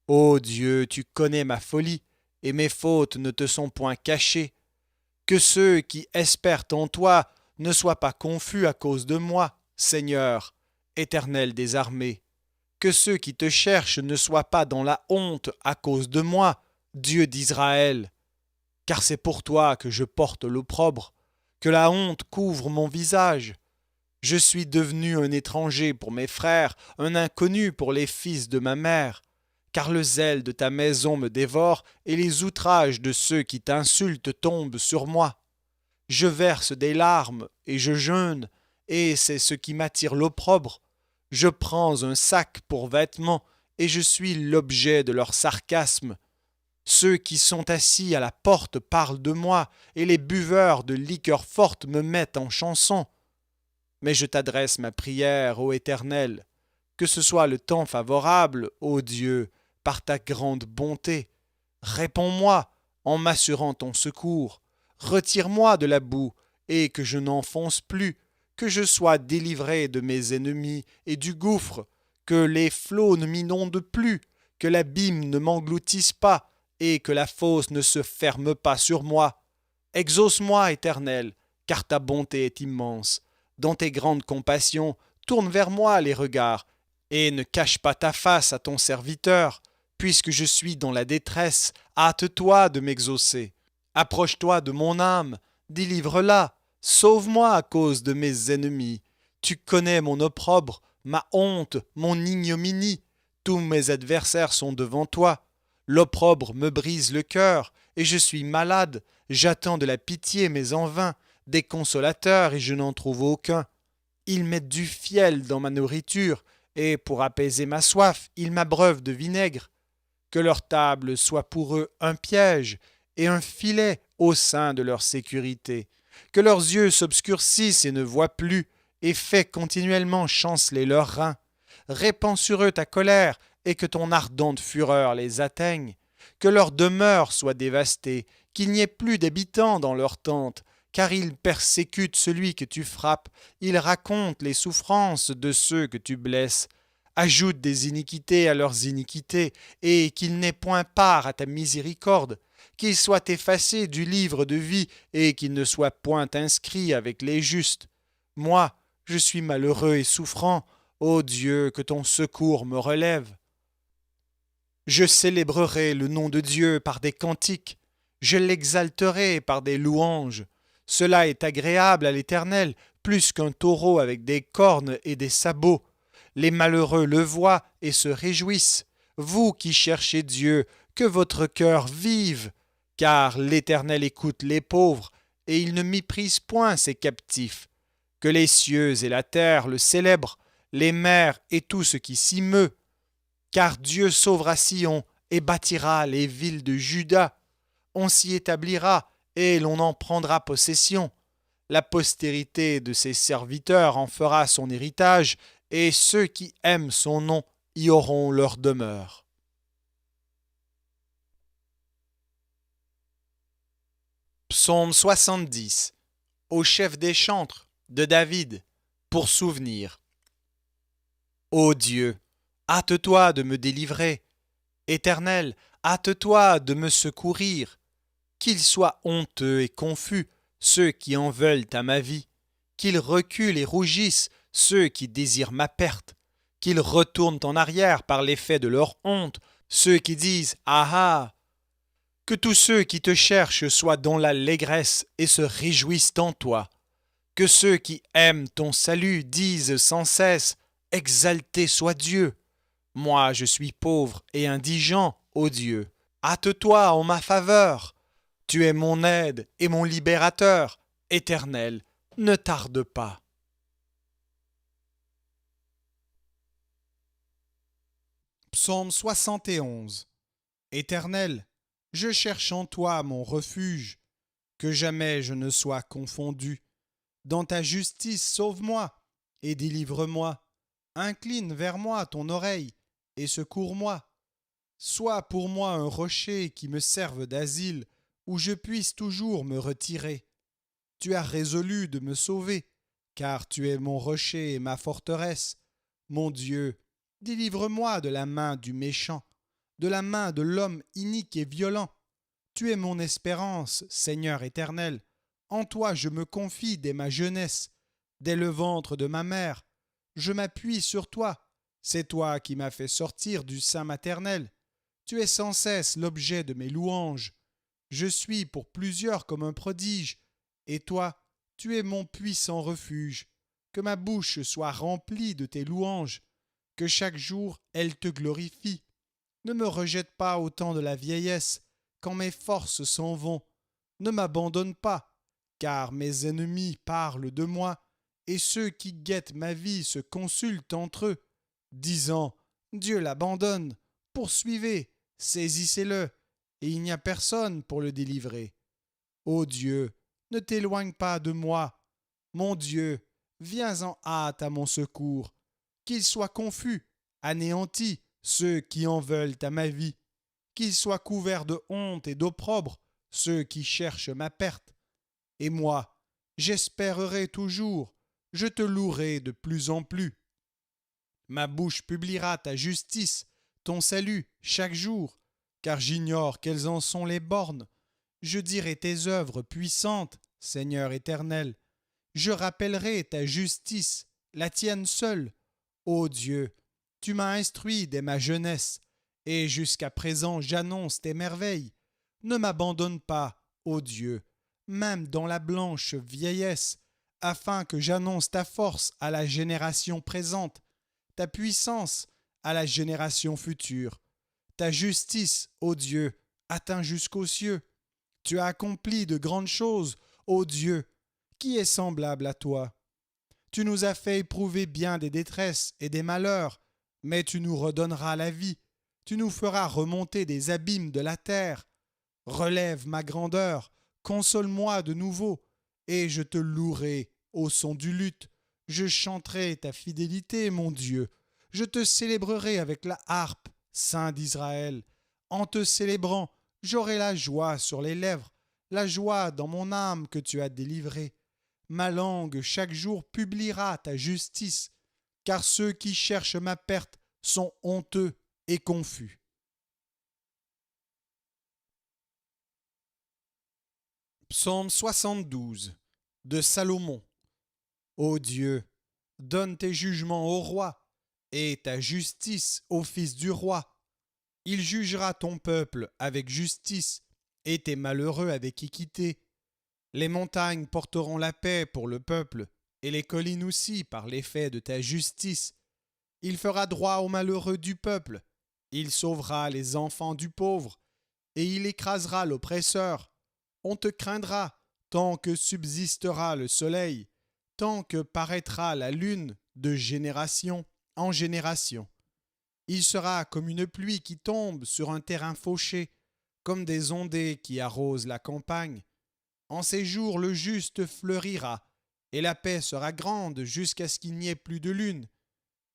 Ô Dieu, tu connais ma folie, et mes fautes ne te sont point cachées. Que ceux qui espèrent en toi ne soient pas confus à cause de moi, Seigneur, Éternel des armées. Que ceux qui te cherchent ne soient pas dans la honte à cause de moi, Dieu d'Israël. Car c'est pour toi que je porte l'opprobre, que la honte couvre mon visage. Je suis devenu un étranger pour mes frères, un inconnu pour les fils de ma mère. Car le zèle de ta maison me dévore, et les outrages de ceux qui t'insultent tombent sur moi. Je verse des larmes, et je jeûne, et c'est ce qui m'attire l'opprobre. Je prends un sac pour vêtements, et je suis l'objet de leur sarcasme. Ceux qui sont assis à la porte parlent de moi, et les buveurs de liqueurs fortes me mettent en chanson. Mais je t'adresse ma prière, ô Éternel. Que ce soit le temps favorable, ô Dieu, par ta grande bonté. Réponds-moi en m'assurant ton secours. Retire-moi de la boue, et que je n'enfonce plus, que je sois délivré de mes ennemis et du gouffre, que les flots ne m'inondent plus, que l'abîme ne m'engloutisse pas, et que la fosse ne se ferme pas sur moi. Exauce-moi, Éternel, car ta bonté est immense. Dans tes grandes compassions, tourne vers moi les regards, et ne cache pas ta face à ton serviteur. Puisque je suis dans la détresse, hâte-toi de m'exaucer. Approche-toi de mon âme, délivre-la, sauve-moi à cause de mes ennemis. Tu connais mon opprobre, ma honte, mon ignominie. Tous mes adversaires sont devant toi. L'opprobre me brise le cœur, et je suis malade. J'attends de la pitié, mais en vain, des consolateurs, et je n'en trouve aucun. Ils mettent du fiel dans ma nourriture, et pour apaiser ma soif, ils m'abreuvent de vinaigre. Que leur table soit pour eux un piège et un filet au sein de leur sécurité. Que leurs yeux s'obscurcissent et ne voient plus, et fais continuellement chanceler leurs reins. Répands sur eux ta colère, et que ton ardente fureur les atteigne. Que leur demeure soit dévastée, qu'il n'y ait plus d'habitants dans leurs tentes, car ils persécutent celui que tu frappes, ils racontent les souffrances de ceux que tu blesses. Ajoute des iniquités à leurs iniquités, et qu'ils n'aient point part à ta miséricorde, qu'ils soient effacés du livre de vie, et qu'ils ne soient point inscrits avec les justes. Moi, je suis malheureux et souffrant, ô Dieu, que ton secours me relève. Je célébrerai le nom de Dieu par des cantiques, je l'exalterai par des louanges. Cela est agréable à l'Éternel, plus qu'un taureau avec des cornes et des sabots. Les malheureux le voient et se réjouissent. Vous qui cherchez Dieu, que votre cœur vive, car l'Éternel écoute les pauvres, et il ne méprise point ses captifs. Que les cieux et la terre le célèbrent, les mers et tout ce qui s'y meut. Car Dieu sauvera Sion et bâtira les villes de Juda. On s'y établira et l'on en prendra possession. La postérité de ses serviteurs en fera son héritage, et ceux qui aiment son nom y auront leur demeure. Psaume 70. Au chef des chantres, de David, pour souvenir. Ô Dieu, hâte-toi de me délivrer. Éternel, hâte-toi de me secourir. Qu'ils soient honteux et confus, ceux qui en veulent à ma vie. Qu'ils reculent et rougissent, ceux qui désirent ma perte. Qu'ils retournent en arrière par l'effet de leur honte, ceux qui disent « Ah ah !» Que tous ceux qui te cherchent soient dans l'allégresse et se réjouissent en toi. Que ceux qui aiment ton salut disent sans cesse « Exalté soit Dieu !» Moi je suis pauvre et indigent, ô Dieu. Hâte-toi en ma faveur. Tu es mon aide et mon libérateur, Éternel. Ne tarde pas. Psaume 71. Éternel, je cherche en toi mon refuge, que jamais je ne sois confondu. Dans ta justice, sauve-moi et délivre-moi. Incline vers moi ton oreille et secours-moi. Sois pour moi un rocher qui me serve d'asile, où je puisse toujours me retirer. Tu as résolu de me sauver, car tu es mon rocher et ma forteresse. Mon Dieu, délivre-moi de la main du méchant, de la main de l'homme inique et violent. Tu es mon espérance, Seigneur éternel. En toi je me confie dès ma jeunesse, dès le ventre de ma mère. Je m'appuie sur toi. C'est toi qui m'as fait sortir du sein maternel. Tu es sans cesse l'objet de mes louanges. Je suis pour plusieurs comme un prodige, et toi, tu es mon puissant refuge. Que ma bouche soit remplie de tes louanges, que chaque jour elle te glorifie. Ne me rejette pas au temps de la vieillesse, quand mes forces s'en vont. Ne m'abandonne pas, car mes ennemis parlent de moi, et ceux qui guettent ma vie se consultent entre eux, disant Dieu l'abandonne, poursuivez, saisissez-le, et il n'y a personne pour le délivrer. Ô Dieu, ne t'éloigne pas de moi. Mon Dieu, viens en hâte à mon secours. Qu'ils soient confus, anéantis, ceux qui en veulent à ma vie. Qu'ils soient couverts de honte et d'opprobre, ceux qui cherchent ma perte. Et moi, j'espérerai toujours, je te louerai de plus en plus. Ma bouche publiera ta justice, ton salut, chaque jour, car j'ignore quelles en sont les bornes. Je dirai tes œuvres puissantes, Seigneur éternel. Je rappellerai ta justice, la tienne seule. Ô Dieu, tu m'as instruit dès ma jeunesse, et jusqu'à présent j'annonce tes merveilles. Ne m'abandonne pas, ô Dieu, même dans la blanche vieillesse, afin que j'annonce ta force à la génération présente, ta puissance à la génération future. Ta justice, ô Dieu, atteint jusqu'aux cieux. Tu as accompli de grandes choses, ô Dieu. Qui est semblable à toi? Tu nous as fait éprouver bien des détresses et des malheurs, mais tu nous redonneras la vie. Tu nous feras remonter des abîmes de la terre. Relève ma grandeur, console-moi de nouveau, et je te louerai au son du luth. Je chanterai ta fidélité, mon Dieu. Je te célébrerai avec la harpe, Saint d'Israël. En te célébrant, j'aurai la joie sur les lèvres, la joie dans mon âme que tu as délivrée. Ma langue chaque jour publiera ta justice, car ceux qui cherchent ma perte sont honteux et confus. Psaume 72 de Salomon. Ô Dieu, donne tes jugements au roi et ta justice au fils du roi. Il jugera ton peuple avec justice et tes malheureux avec équité. Les montagnes porteront la paix pour le peuple, et les collines aussi par l'effet de ta justice. Il fera droit aux malheureux du peuple, il sauvera les enfants du pauvre, et il écrasera l'oppresseur. On te craindra tant que subsistera le soleil, tant que paraîtra la lune de génération en génération. Il sera comme une pluie qui tombe sur un terrain fauché, comme des ondées qui arrosent la campagne. En ces jours, le juste fleurira, et la paix sera grande jusqu'à ce qu'il n'y ait plus de lune.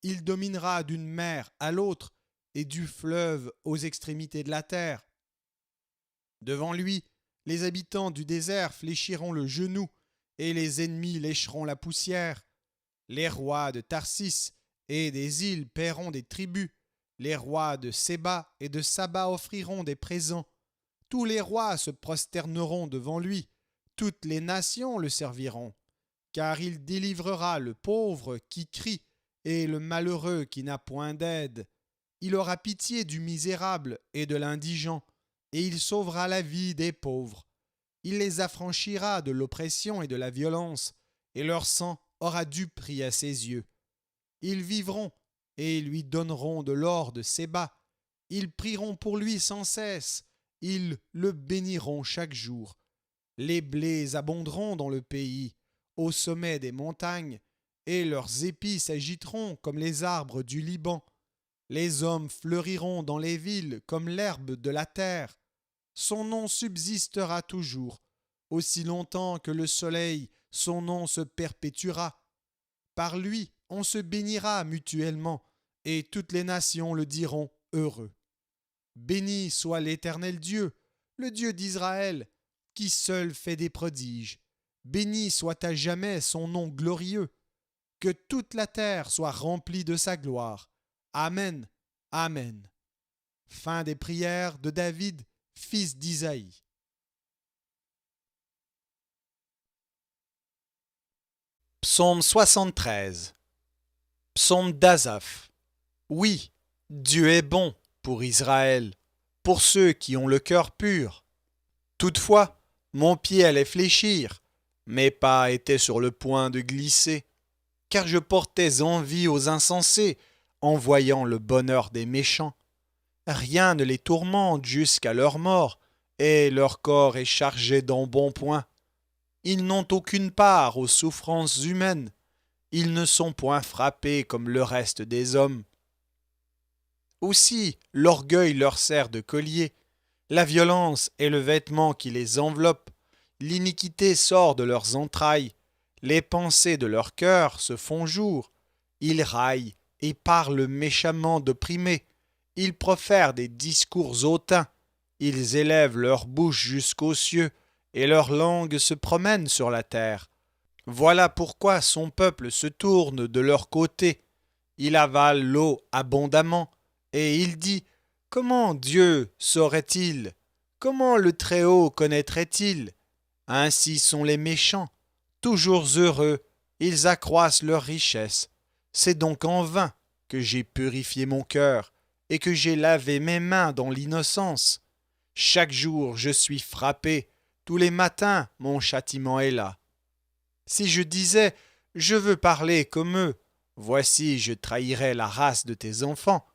Il dominera d'une mer à l'autre, et du fleuve aux extrémités de la terre. Devant lui, les habitants du désert fléchiront le genou, et les ennemis lécheront la poussière. Les rois de Tarsis et des îles paieront des tributs. Les rois de Séba et de Saba offriront des présents. Tous les rois se prosterneront devant lui. Toutes les nations le serviront. Car il délivrera le pauvre qui crie et le malheureux qui n'a point d'aide. Il aura pitié du misérable et de l'indigent, et il sauvera la vie des pauvres. Il les affranchira de l'oppression et de la violence, et leur sang aura du prix à ses yeux. Ils vivront, et lui donneront de l'or de Séba. Ils prieront pour lui sans cesse, ils le béniront chaque jour. Les blés abonderont dans le pays. au sommet des montagnes, et leurs épis s'agiteront comme les arbres du Liban. Les hommes fleuriront dans les villes comme l'herbe de la terre. Son nom subsistera toujours. Aussi longtemps que le soleil, son nom se perpétuera. Par lui, on se bénira mutuellement, et toutes les nations le diront heureux. Béni soit l'Éternel Dieu, le Dieu d'Israël, qui seul fait des prodiges. Béni soit à jamais son nom glorieux. Que toute la terre soit remplie de sa gloire. Amen. Amen. Fin des prières de David, fils d'Isaïe. Psaume 73. Psaume d'Asaph. Oui, Dieu est bon pour Israël, pour ceux qui ont le cœur pur. Toutefois, mon pied allait fléchir, mes pas étaient sur le point de glisser, car je portais envie aux insensés en voyant le bonheur des méchants. Rien ne les tourmente jusqu'à leur mort, et leur corps est chargé d'embonpoint. Ils n'ont aucune part aux souffrances humaines, ils ne sont point frappés comme le reste des hommes. Aussi, l'orgueil leur sert de collier, la violence est le vêtement qui les enveloppe, l'iniquité sort de leurs entrailles, les pensées de leur cœur se font jour, ils raillent et parlent méchamment d'opprimés, ils profèrent des discours hautains, ils élèvent leur bouche jusqu'aux cieux, et leur langue se promène sur la terre. Voilà pourquoi son peuple se tourne de leur côté, il avale l'eau abondamment, et il dit « Comment Dieu saurait-il? Comment le Très-Haut connaîtrait-il? Ainsi sont les méchants, toujours heureux, ils accroissent leur richesse. C'est donc en vain que j'ai purifié mon cœur et que j'ai lavé mes mains dans l'innocence. Chaque jour je suis frappé, tous les matins mon châtiment est là. Si je disais « Je veux parler comme eux », voici je trahirais la race de tes enfants.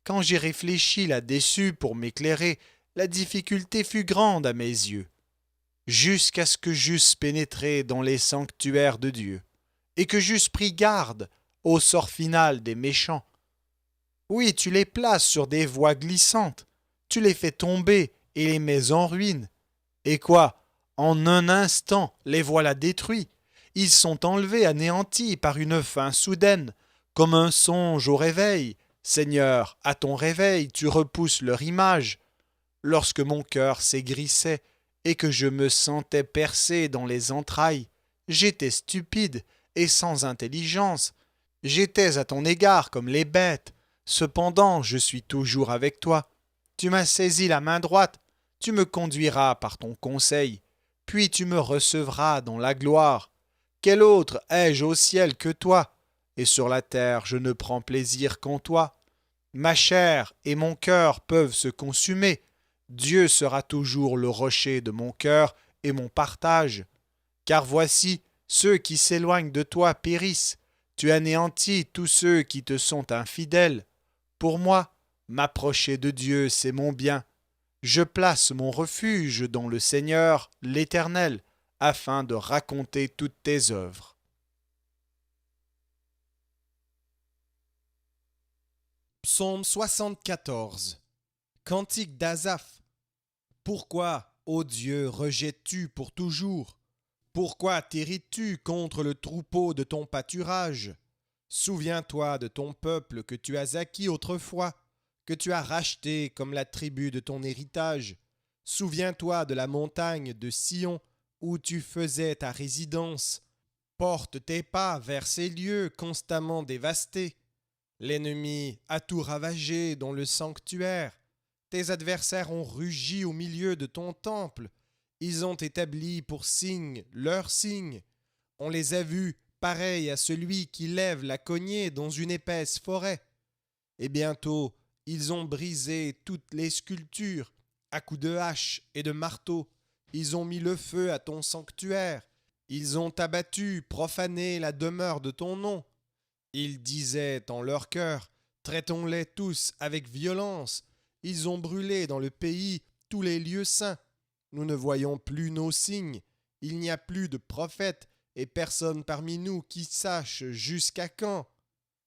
Quand j'ai réfléchi là-dessus pour m'éclairer, la difficulté fut grande à mes yeux, jusqu'à ce que j'eusse pénétré dans les sanctuaires de Dieu, et que j'eusse pris garde au sort final des méchants. Oui, tu les places sur des voies glissantes, tu les fais tomber et les mets en ruine. Et quoi? En un instant, les voilà détruits. Ils sont enlevés, anéantis par une faim soudaine, comme un songe au réveil. Seigneur, à ton réveil, tu repousses leur image. Lorsque mon cœur s'aigrissait et que je me sentais percé dans les entrailles, j'étais stupide et sans intelligence. J'étais à ton égard comme les bêtes. Cependant, je suis toujours avec toi. Tu m'as saisi la main droite, tu me conduiras par ton conseil, puis tu me recevras dans la gloire. Quel autre ai-je au ciel que toi? Et sur la terre je ne prends plaisir qu'en toi. Ma chair et mon cœur peuvent se consumer. Dieu sera toujours le rocher de mon cœur et mon partage. Car voici, ceux qui s'éloignent de toi périssent. Tu anéantis tous ceux qui te sont infidèles. Pour moi, m'approcher de Dieu, c'est mon bien. Je place mon refuge dans le Seigneur, l'Éternel, afin de raconter toutes tes œuvres. Psaume 74. Cantique d'Asaph. Pourquoi, ô Dieu, rejettes-tu pour toujours? Pourquoi t'irrites-tu contre le troupeau de ton pâturage? Souviens-toi de ton peuple que tu as acquis autrefois, que tu as racheté comme la tribu de ton héritage. Souviens-toi de la montagne de Sion où tu faisais ta résidence. Porte tes pas vers ces lieux constamment dévastés. L'ennemi a tout ravagé dans le sanctuaire. Tes adversaires ont rugi au milieu de ton temple. Ils ont établi pour signe leur signe. On les a vus pareils à celui qui lève la cognée dans une épaisse forêt. Et bientôt, ils ont brisé toutes les sculptures à coups de hache et de marteau. Ils ont mis le feu à ton sanctuaire. Ils ont abattu, profané la demeure de ton nom. Ils disaient en leur cœur, traitons-les tous avec violence. Ils ont brûlé dans le pays tous les lieux saints. Nous ne voyons plus nos signes. Il n'y a plus de prophètes et personne parmi nous qui sache jusqu'à quand.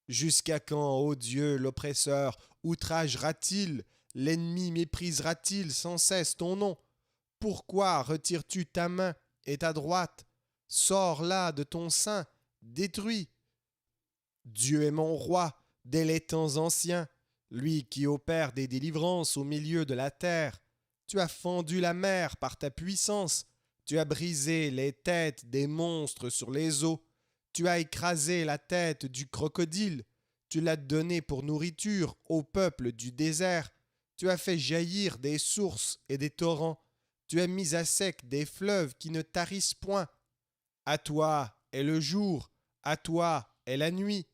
Jusqu'à quand, ô Dieu, l'oppresseur outragera-t-il, l'ennemi méprisera-t-il sans cesse ton nom? Pourquoi retires-tu ta main et ta droite? Sors là de ton sein, détruis. Dieu est mon roi dès les temps anciens, lui qui opère des délivrances au milieu de la terre. Tu as fendu la mer par ta puissance, tu as brisé les têtes des monstres sur les eaux, tu as écrasé la tête du crocodile, tu l'as donné pour nourriture au peuple du désert, tu as fait jaillir des sources et des torrents, tu as mis à sec des fleuves qui ne tarissent point. À toi est le jour, à toi est la nuit.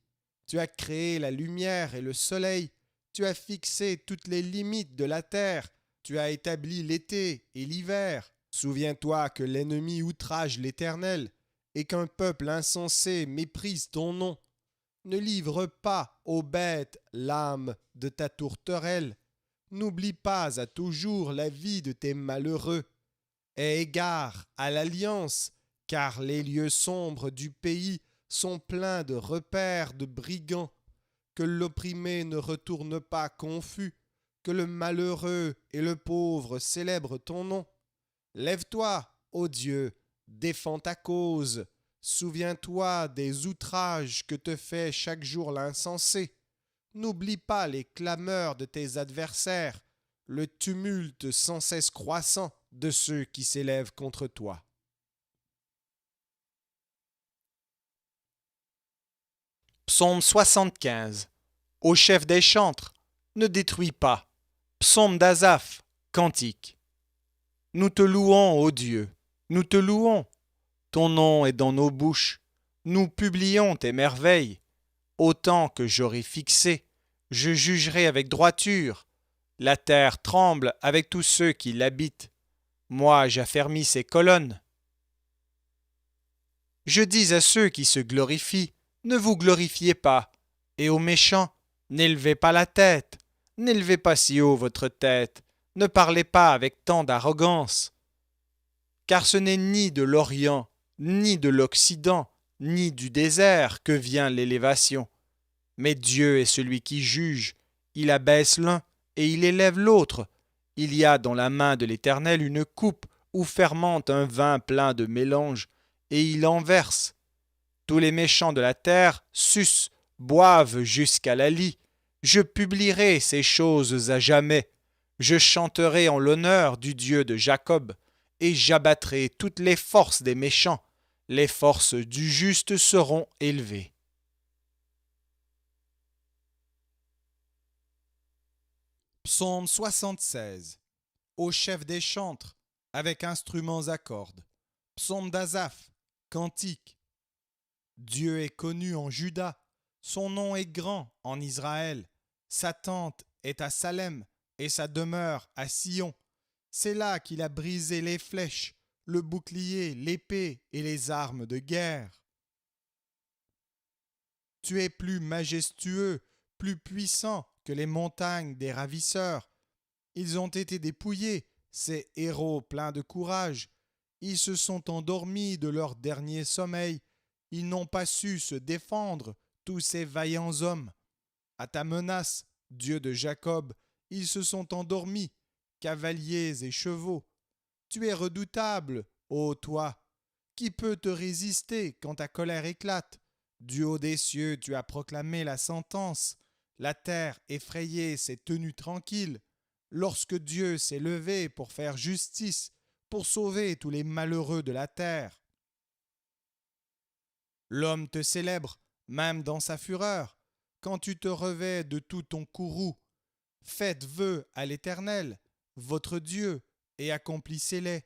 Tu as créé la lumière et le soleil, tu as fixé toutes les limites de la terre, tu as établi l'été et l'hiver. Souviens-toi que l'ennemi outrage l'Éternel et qu'un peuple insensé méprise ton nom. Ne livre pas aux bêtes l'âme de ta tourterelle. N'oublie pas à toujours la vie de tes malheureux. Aie égard à l'alliance, car les lieux sombres du pays sont pleins de repères de brigands. Que l'opprimé ne retourne pas confus, que le malheureux et le pauvre célèbrent ton nom. Lève-toi, ô Dieu, défends ta cause. Souviens-toi des outrages que te fait chaque jour l'insensé. N'oublie pas les clameurs de tes adversaires, le tumulte sans cesse croissant de ceux qui s'élèvent contre toi. Psaume 75. Au chef des chantres, ne détruis pas. Psaume d'Asaph, cantique. Nous te louons, ô Dieu, nous te louons. Ton nom est dans nos bouches. Nous publions tes merveilles. Autant que j'aurai fixé, je jugerai avec droiture. La terre tremble avec tous ceux qui l'habitent. Moi, j'affermis ses colonnes. Je dis à ceux qui se glorifient, ne vous glorifiez pas, et aux méchants, n'élevez pas la tête, n'élevez pas si haut votre tête, ne parlez pas avec tant d'arrogance. Car ce n'est ni de l'Orient, ni de l'Occident, ni du désert que vient l'élévation. Mais Dieu est celui qui juge, il abaisse l'un et il élève l'autre. Il y a dans la main de l'Éternel une coupe où fermente un vin plein de mélange, et il en verse. Tous les méchants de la terre sucent, boivent jusqu'à la lie. Je publierai ces choses à jamais. Je chanterai en l'honneur du Dieu de Jacob, et j'abattrai toutes les forces des méchants. Les forces du juste seront élevées. Psaume 76. Au chef des chantres, avec instruments à cordes. Psaume d'Asaph, cantique. Dieu est connu en Juda, son nom est grand en Israël. Sa tente est à Salem et sa demeure à Sion. C'est là qu'il a brisé les flèches, le bouclier, l'épée et les armes de guerre. Tu es plus majestueux, plus puissant que les montagnes des ravisseurs. Ils ont été dépouillés, ces héros pleins de courage. Ils se sont endormis de leur dernier sommeil. Ils n'ont pas su se défendre, tous ces vaillants hommes. À ta menace, Dieu de Jacob, ils se sont endormis, cavaliers et chevaux. Tu es redoutable, ô toi. Qui peut te résister quand ta colère éclate? Du haut des cieux, tu as proclamé la sentence. La terre effrayée s'est tenue tranquille. Lorsque Dieu s'est levé pour faire justice, pour sauver tous les malheureux de la terre. L'homme te célèbre, même dans sa fureur, quand tu te revêts de tout ton courroux. Faites vœu à l'Éternel, votre Dieu, et accomplissez-les.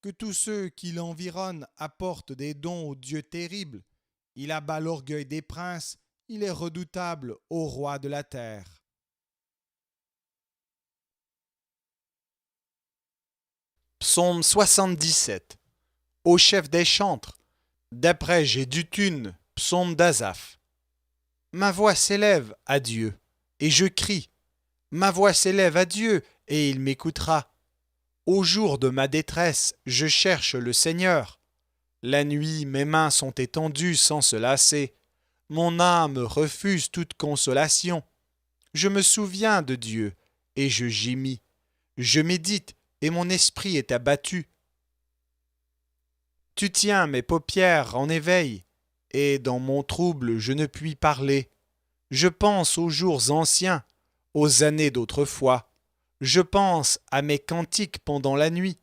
Que tous ceux qui l'environnent apportent des dons au Dieu terrible. Il abat l'orgueil des princes, il est redoutable au roi de la terre. Psaume 77. Au chef des chantres, d'après Jéduthune, psaume d'Asaph. Ma voix s'élève à Dieu, et je crie. Ma voix s'élève à Dieu, et il m'écoutera. Au jour de ma détresse, je cherche le Seigneur. La nuit, mes mains sont étendues sans se lasser. Mon âme refuse toute consolation. Je me souviens de Dieu, et je gémis. Je médite, et mon esprit est abattu. Tu tiens mes paupières en éveil, et dans mon trouble je ne puis parler. Je pense aux jours anciens, aux années d'autrefois. Je pense à mes cantiques pendant la nuit.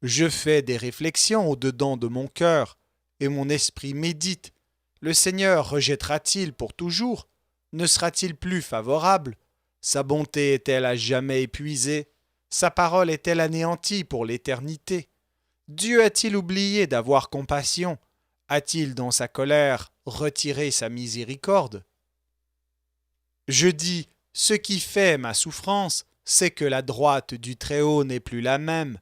Je fais des réflexions au-dedans de mon cœur, et mon esprit médite. Le Seigneur rejettera-t-il pour toujours? Ne sera-t-il plus favorable? Sa bonté est-elle à jamais épuisée? Sa parole est-elle anéantie pour l'éternité? Dieu a-t-il oublié d'avoir compassion? A-t-il dans sa colère retiré sa miséricorde? Je dis, ce qui fait ma souffrance, c'est que la droite du Très-Haut n'est plus la même.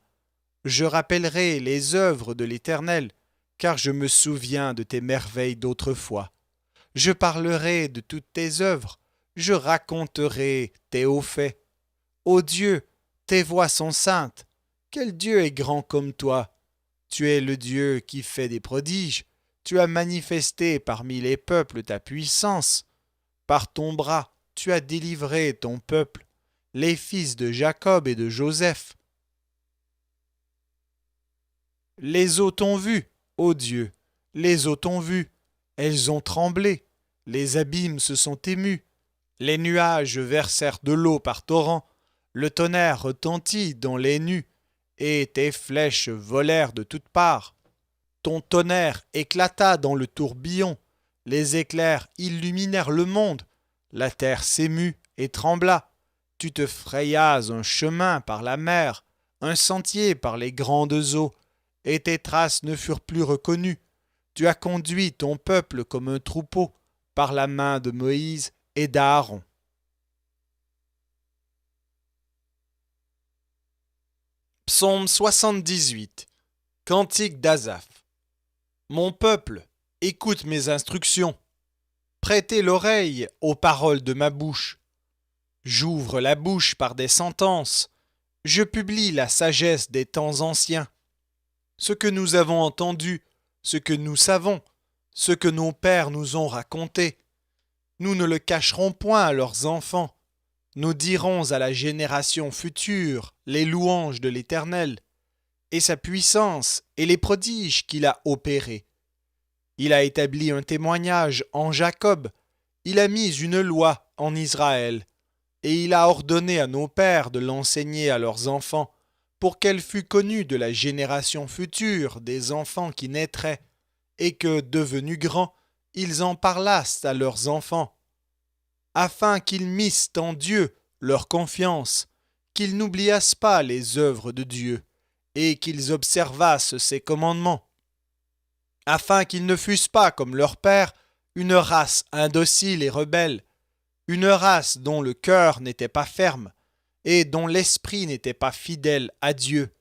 Je rappellerai les œuvres de l'Éternel, car je me souviens de tes merveilles d'autrefois. Je parlerai de toutes tes œuvres, je raconterai tes hauts faits. Ô Dieu, tes voies sont saintes. Quel Dieu est grand comme toi? Tu es le Dieu qui fait des prodiges. Tu as manifesté parmi les peuples ta puissance. Par ton bras, tu as délivré ton peuple, les fils de Jacob et de Joseph. Les eaux t'ont vu, ô Dieu, les eaux t'ont vu, elles ont tremblé, les abîmes se sont émus, les nuages versèrent de l'eau par torrents, le tonnerre retentit dans les nues, et tes flèches volèrent de toutes parts. Ton tonnerre éclata dans le tourbillon, les éclairs illuminèrent le monde, la terre s'émut et trembla. Tu te frayas un chemin par la mer, un sentier par les grandes eaux, et tes traces ne furent plus reconnues. Tu as conduit ton peuple comme un troupeau, par la main de Moïse et d'Aaron. Psaume 78. Cantique d'Asaph. Mon peuple, écoute mes instructions. Prêtez l'oreille aux paroles de ma bouche. J'ouvre la bouche par des sentences. Je publie la sagesse des temps anciens. Ce que nous avons entendu, ce que nous savons, ce que nos pères nous ont raconté. Nous ne le cacherons point à leurs enfants. Nous dirons à la génération future les louanges de l'Éternel, et sa puissance et les prodiges qu'il a opérés. Il a établi un témoignage en Jacob, il a mis une loi en Israël, et il a ordonné à nos pères de l'enseigner à leurs enfants, pour qu'elle fût connue de la génération future des enfants qui naîtraient, et que, devenus grands, ils en parlassent à leurs enfants, afin qu'ils missent en Dieu leur confiance, qu'ils n'oubliassent pas les œuvres de Dieu, et qu'ils observassent ses commandements, afin qu'ils ne fussent pas comme leur père, une race indocile et rebelle, une race dont le cœur n'était pas ferme, et dont l'esprit n'était pas fidèle à Dieu.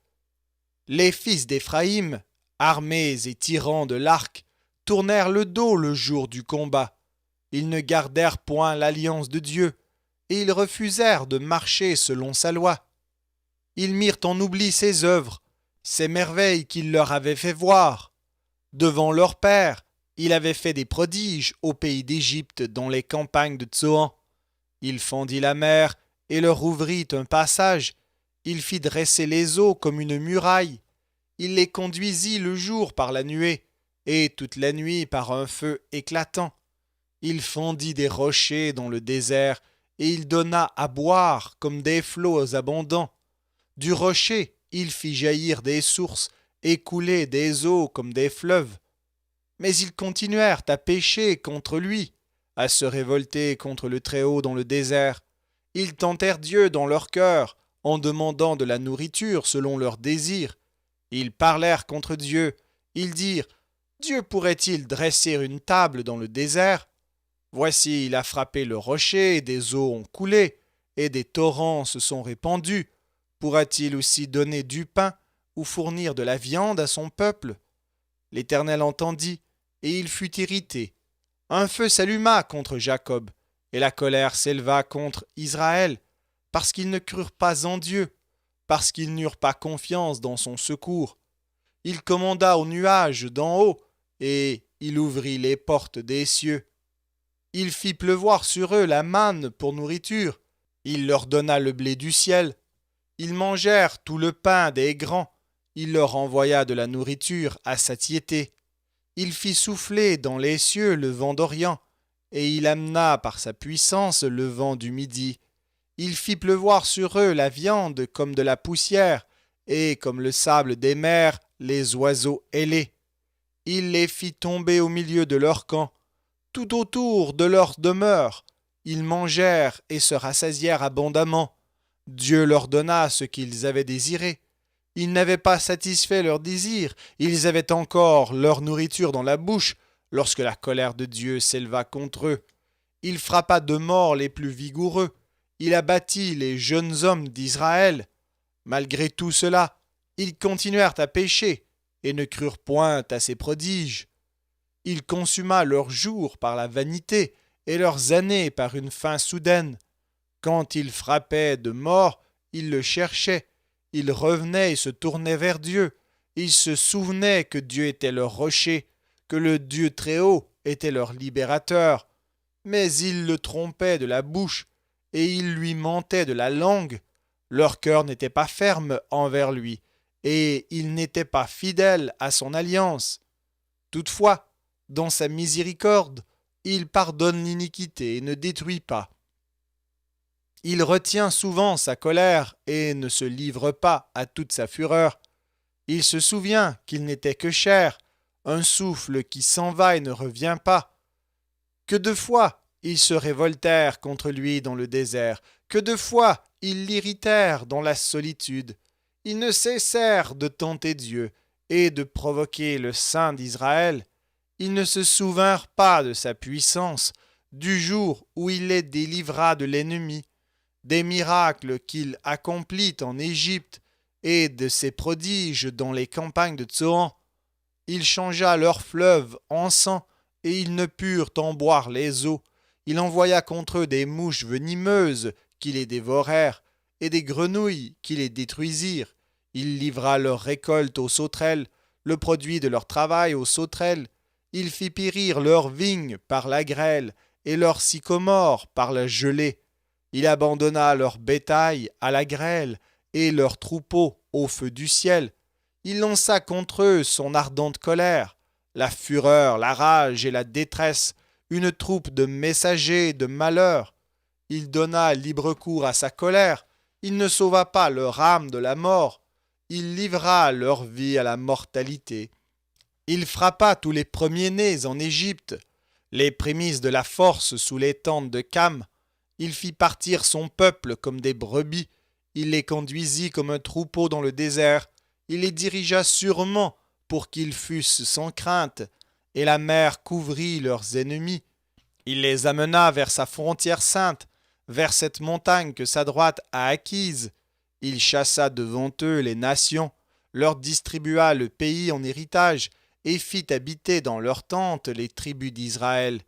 Les fils d'Éphraïm, armés et tirant de l'arc, tournèrent le dos le jour du combat. Ils ne gardèrent point l'alliance de Dieu, et ils refusèrent de marcher selon sa loi. Ils mirent en oubli ses œuvres, ses merveilles qu'il leur avait fait voir. Devant leur père, il avait fait des prodiges au pays d'Égypte dans les campagnes de Tsoan. Il fendit la mer et leur ouvrit un passage. Il fit dresser les eaux comme une muraille. Il les conduisit le jour par la nuée, et toute la nuit par un feu éclatant. Il fendit des rochers dans le désert, et il donna à boire comme des flots abondants. Du rocher, il fit jaillir des sources, et couler des eaux comme des fleuves. Mais ils continuèrent à pécher contre lui, à se révolter contre le Très-Haut dans le désert. Ils tentèrent Dieu dans leur cœur, en demandant de la nourriture selon leurs désirs. Ils parlèrent contre Dieu. Ils dirent, Dieu pourrait-il dresser une table dans le désert? Voici, il a frappé le rocher, et des eaux ont coulé, et des torrents se sont répandus. Pourra-t-il aussi donner du pain ou fournir de la viande à son peuple? L'Éternel entendit, et il fut irrité. Un feu s'alluma contre Jacob, et la colère s'éleva contre Israël, parce qu'ils ne crurent pas en Dieu, parce qu'ils n'eurent pas confiance dans son secours. Il commanda aux nuages d'en haut, et il ouvrit les portes des cieux. Il fit pleuvoir sur eux la manne pour nourriture. Il leur donna le blé du ciel. Ils mangèrent tout le pain des grands. Il leur envoya de la nourriture à satiété. Il fit souffler dans les cieux le vent d'Orient, et il amena par sa puissance le vent du Midi. Il fit pleuvoir sur eux la viande comme de la poussière, et comme le sable des mers, les oiseaux ailés. Il les fit tomber au milieu de leur camp, tout autour de leur demeure. Ils mangèrent et se rassasièrent abondamment. Dieu leur donna ce qu'ils avaient désiré. Ils n'avaient pas satisfait leurs désirs, ils avaient encore leur nourriture dans la bouche, lorsque la colère de Dieu s'éleva contre eux. Il frappa de mort les plus vigoureux, il abattit les jeunes hommes d'Israël. Malgré tout cela, ils continuèrent à pécher, et ne crurent point à ses prodiges. Il consuma leurs jours par la vanité, et leurs années par une faim soudaine. Quand il frappait de mort, ils le cherchaient. Ils revenaient et se tournaient vers Dieu. Ils se souvenaient que Dieu était leur rocher, que le Dieu Très-Haut était leur libérateur. Mais ils le trompaient de la bouche, et ils lui mentaient de la langue. Leur cœur n'était pas ferme envers lui, et ils n'étaient pas fidèles à son alliance. Toutefois, dans sa miséricorde, il pardonne l'iniquité et ne détruit pas. Il retient souvent sa colère et ne se livre pas à toute sa fureur. Il se souvient qu'il n'était que chair, un souffle qui s'en va et ne revient pas. Que de fois ils se révoltèrent contre lui dans le désert, que de fois ils l'irritèrent dans la solitude. Ils ne cessèrent de tenter Dieu et de provoquer le Saint d'Israël. Ils ne se souvinrent pas de sa puissance, du jour où il les délivra de l'ennemi, des miracles qu'il accomplit en Égypte et de ses prodiges dans les campagnes de Tsoan. Il changea leurs fleuves en sang et ils ne purent en boire les eaux. Il envoya contre eux des mouches venimeuses qui les dévorèrent et des grenouilles qui les détruisirent. Il livra leur récolte aux sauterelles, le produit de leur travail aux sauterelles. Il fit périr leurs vignes par la grêle et leurs sycomores par la gelée. Il abandonna leur bétail à la grêle et leurs troupeaux au feu du ciel. Il lança contre eux son ardente colère, la fureur, la rage et la détresse, une troupe de messagers de malheur. Il donna libre cours à sa colère, il ne sauva pas leur âme de la mort, il livra leur vie à la mortalité. Il frappa tous les premiers-nés en Égypte, les prémices de la force sous les tentes de Cam. Il fit partir son peuple comme des brebis, il les conduisit comme un troupeau dans le désert, il les dirigea sûrement pour qu'ils fussent sans crainte, et la mer couvrit leurs ennemis. Il les amena vers sa frontière sainte, vers cette montagne que sa droite a acquise. Il chassa devant eux les nations, leur distribua le pays en héritage, et fit habiter dans leurs tentes les tribus d'Israël.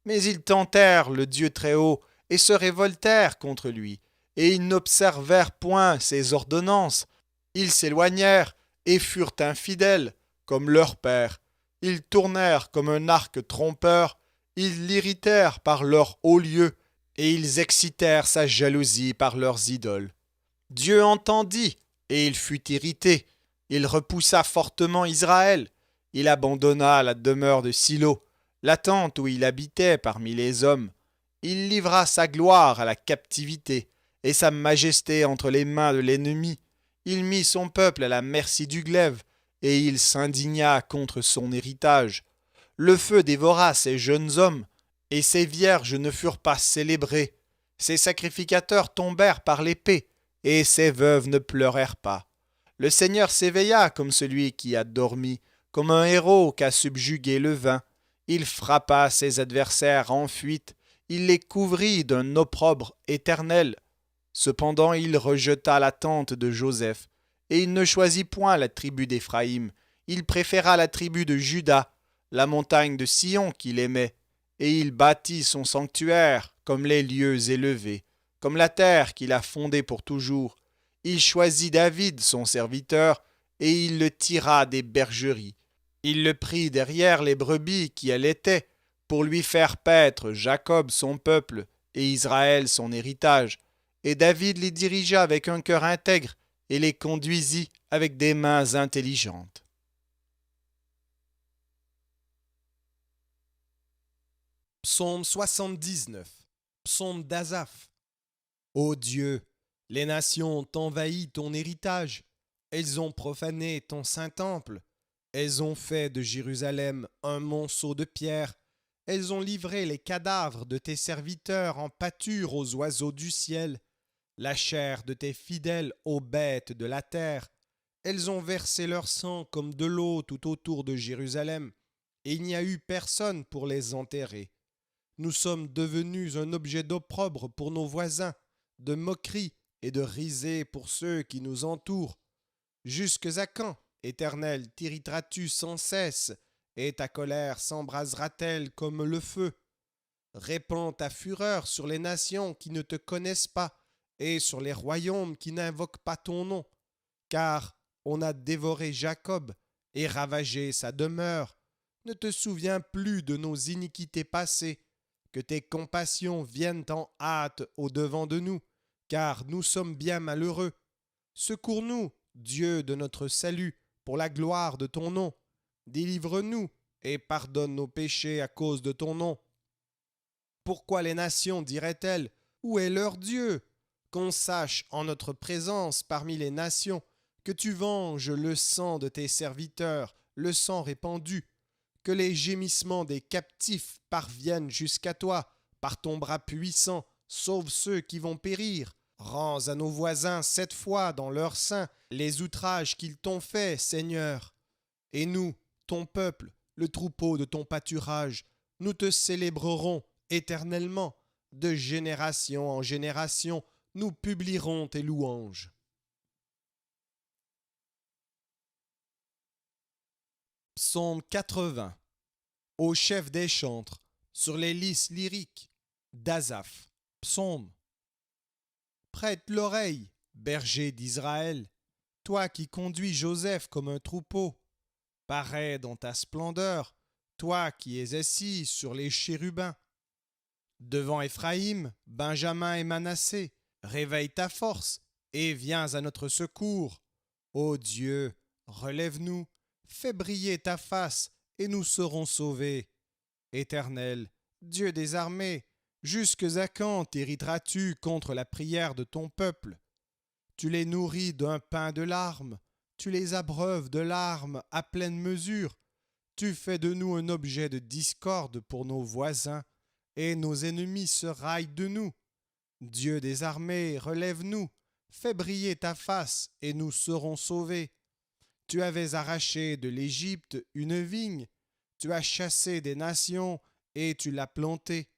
Mais ils tentèrent le Dieu Très-Haut, et se révoltèrent contre lui, et ils n'observèrent point ses ordonnances. Ils s'éloignèrent et furent infidèles, comme leur père. Ils tournèrent comme un arc trompeur, ils l'irritèrent par leurs hauts lieux, et ils excitèrent sa jalousie par leurs idoles. Dieu entendit, et il fut irrité. Il repoussa fortement Israël. Il abandonna la demeure de Silo, la tente où il habitait parmi les hommes. Il livra sa gloire à la captivité, et sa majesté entre les mains de l'ennemi. Il mit son peuple à la merci du glaive, et il s'indigna contre son héritage. Le feu dévora ses jeunes hommes, et ses vierges ne furent pas célébrées. Ses sacrificateurs tombèrent par l'épée, et ses veuves ne pleurèrent pas. Le Seigneur s'éveilla comme celui qui a dormi, comme un héros qu'a subjugué le vin. Il frappa ses adversaires en fuite, il les couvrit d'un opprobre éternel. Cependant il rejeta la tente de Joseph, et il ne choisit point la tribu d'Éphraïm. Il préféra la tribu de Juda, la montagne de Sion qu'il aimait, et il bâtit son sanctuaire comme les lieux élevés, comme la terre qu'il a fondée pour toujours. Il choisit David son serviteur, et il le tira des bergeries. Il le prit derrière les brebis qui allaitaient, pour lui faire paître Jacob son peuple et Israël son héritage. Et David les dirigea avec un cœur intègre et les conduisit avec des mains intelligentes. Psaume 79. Psaume d'Asaph. Ô Dieu, les nations ont envahi ton héritage. Elles ont profané ton saint temple. Elles ont fait de Jérusalem un monceau de pierre. Elles ont livré les cadavres de tes serviteurs en pâture aux oiseaux du ciel, la chair de tes fidèles aux bêtes de la terre. Elles ont versé leur sang comme de l'eau tout autour de Jérusalem, et il n'y a eu personne pour les enterrer. Nous sommes devenus un objet d'opprobre pour nos voisins, de moquerie et de risée pour ceux qui nous entourent. Jusque à quand, Éternel, t'irriteras-tu sans cesse, et ta colère s'embrasera-t-elle comme le feu? Répands ta fureur sur les nations qui ne te connaissent pas, et sur les royaumes qui n'invoquent pas ton nom, car on a dévoré Jacob et ravagé sa demeure. Ne te souviens plus de nos iniquités passées, que tes compassions viennent en hâte au-devant de nous, car nous sommes bien malheureux. Secours-nous, Dieu de notre salut, pour la gloire de ton nom. Délivre-nous et pardonne nos péchés à cause de ton nom. Pourquoi les nations diraient-elles, où est leur Dieu? Qu'on sache en notre présence parmi les nations que tu venges le sang de tes serviteurs, le sang répandu, que les gémissements des captifs parviennent jusqu'à toi, par ton bras puissant, sauve ceux qui vont périr. Rends à nos voisins 7 fois dans leur sein les outrages qu'ils t'ont faits, Seigneur. Et nous, ton peuple, le troupeau de ton pâturage, nous te célébrerons éternellement. De génération en génération, nous publierons tes louanges. Psaume 80. Au chef des chantres, sur les lys lyriques d'Asaph. Psaume. Prête l'oreille, berger d'Israël, toi qui conduis Joseph comme un troupeau. Parais dans ta splendeur, toi qui es assis sur les chérubins. Devant Éphraïm, Benjamin et Manassé, réveille ta force et viens à notre secours. Ô Dieu, relève-nous, fais briller ta face et nous serons sauvés. Éternel, Dieu des armées, jusque à quand t'irriteras-tu contre la prière de ton peuple? Tu les nourris d'un pain de larmes, tu les abreuves de larmes à pleine mesure. Tu fais de nous un objet de discorde pour nos voisins, et nos ennemis se raillent de nous. Dieu des armées, relève-nous, fais briller ta face, et nous serons sauvés. Tu avais arraché de l'Égypte une vigne, tu as chassé des nations, et tu l'as plantée.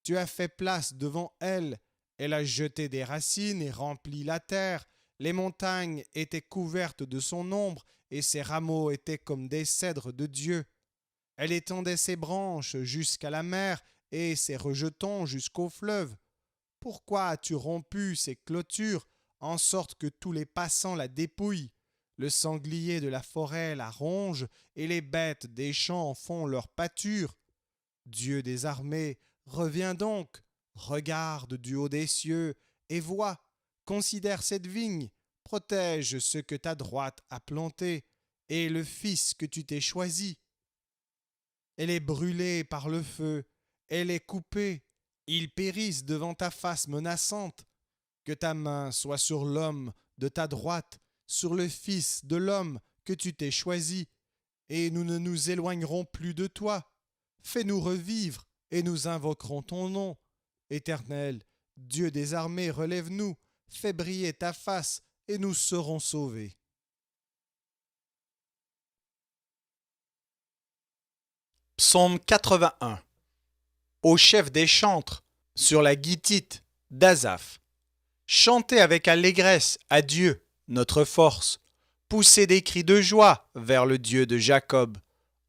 Tu as fait place devant elle, elle a jeté des racines et rempli la terre. Les montagnes étaient couvertes de son ombre, et ses rameaux étaient comme des cèdres de Dieu. Elle étendait ses branches jusqu'à la mer, et ses rejetons jusqu'au fleuve. Pourquoi as-tu rompu ses clôtures, en sorte que tous les passants la dépouillent? Le sanglier de la forêt la ronge, et les bêtes des champs font leur pâture. Dieu des armées, reviens donc, regarde du haut des cieux, et vois, considère cette vigne, protège ce que ta droite a planté, et le fils que tu t'es choisi. Elle est brûlée par le feu, elle est coupée, ils périssent devant ta face menaçante. Que ta main soit sur l'homme de ta droite, sur le fils de l'homme que tu t'es choisi, et nous ne nous éloignerons plus de toi. Fais-nous revivre, et nous invoquerons ton nom. Éternel, Dieu des armées, relève-nous, fais briller ta face, et nous serons sauvés. Psaume 81. Au chef des chantres, sur la guitite d'Asaph. Chantez avec allégresse à Dieu, notre force. Poussez des cris de joie vers le Dieu de Jacob.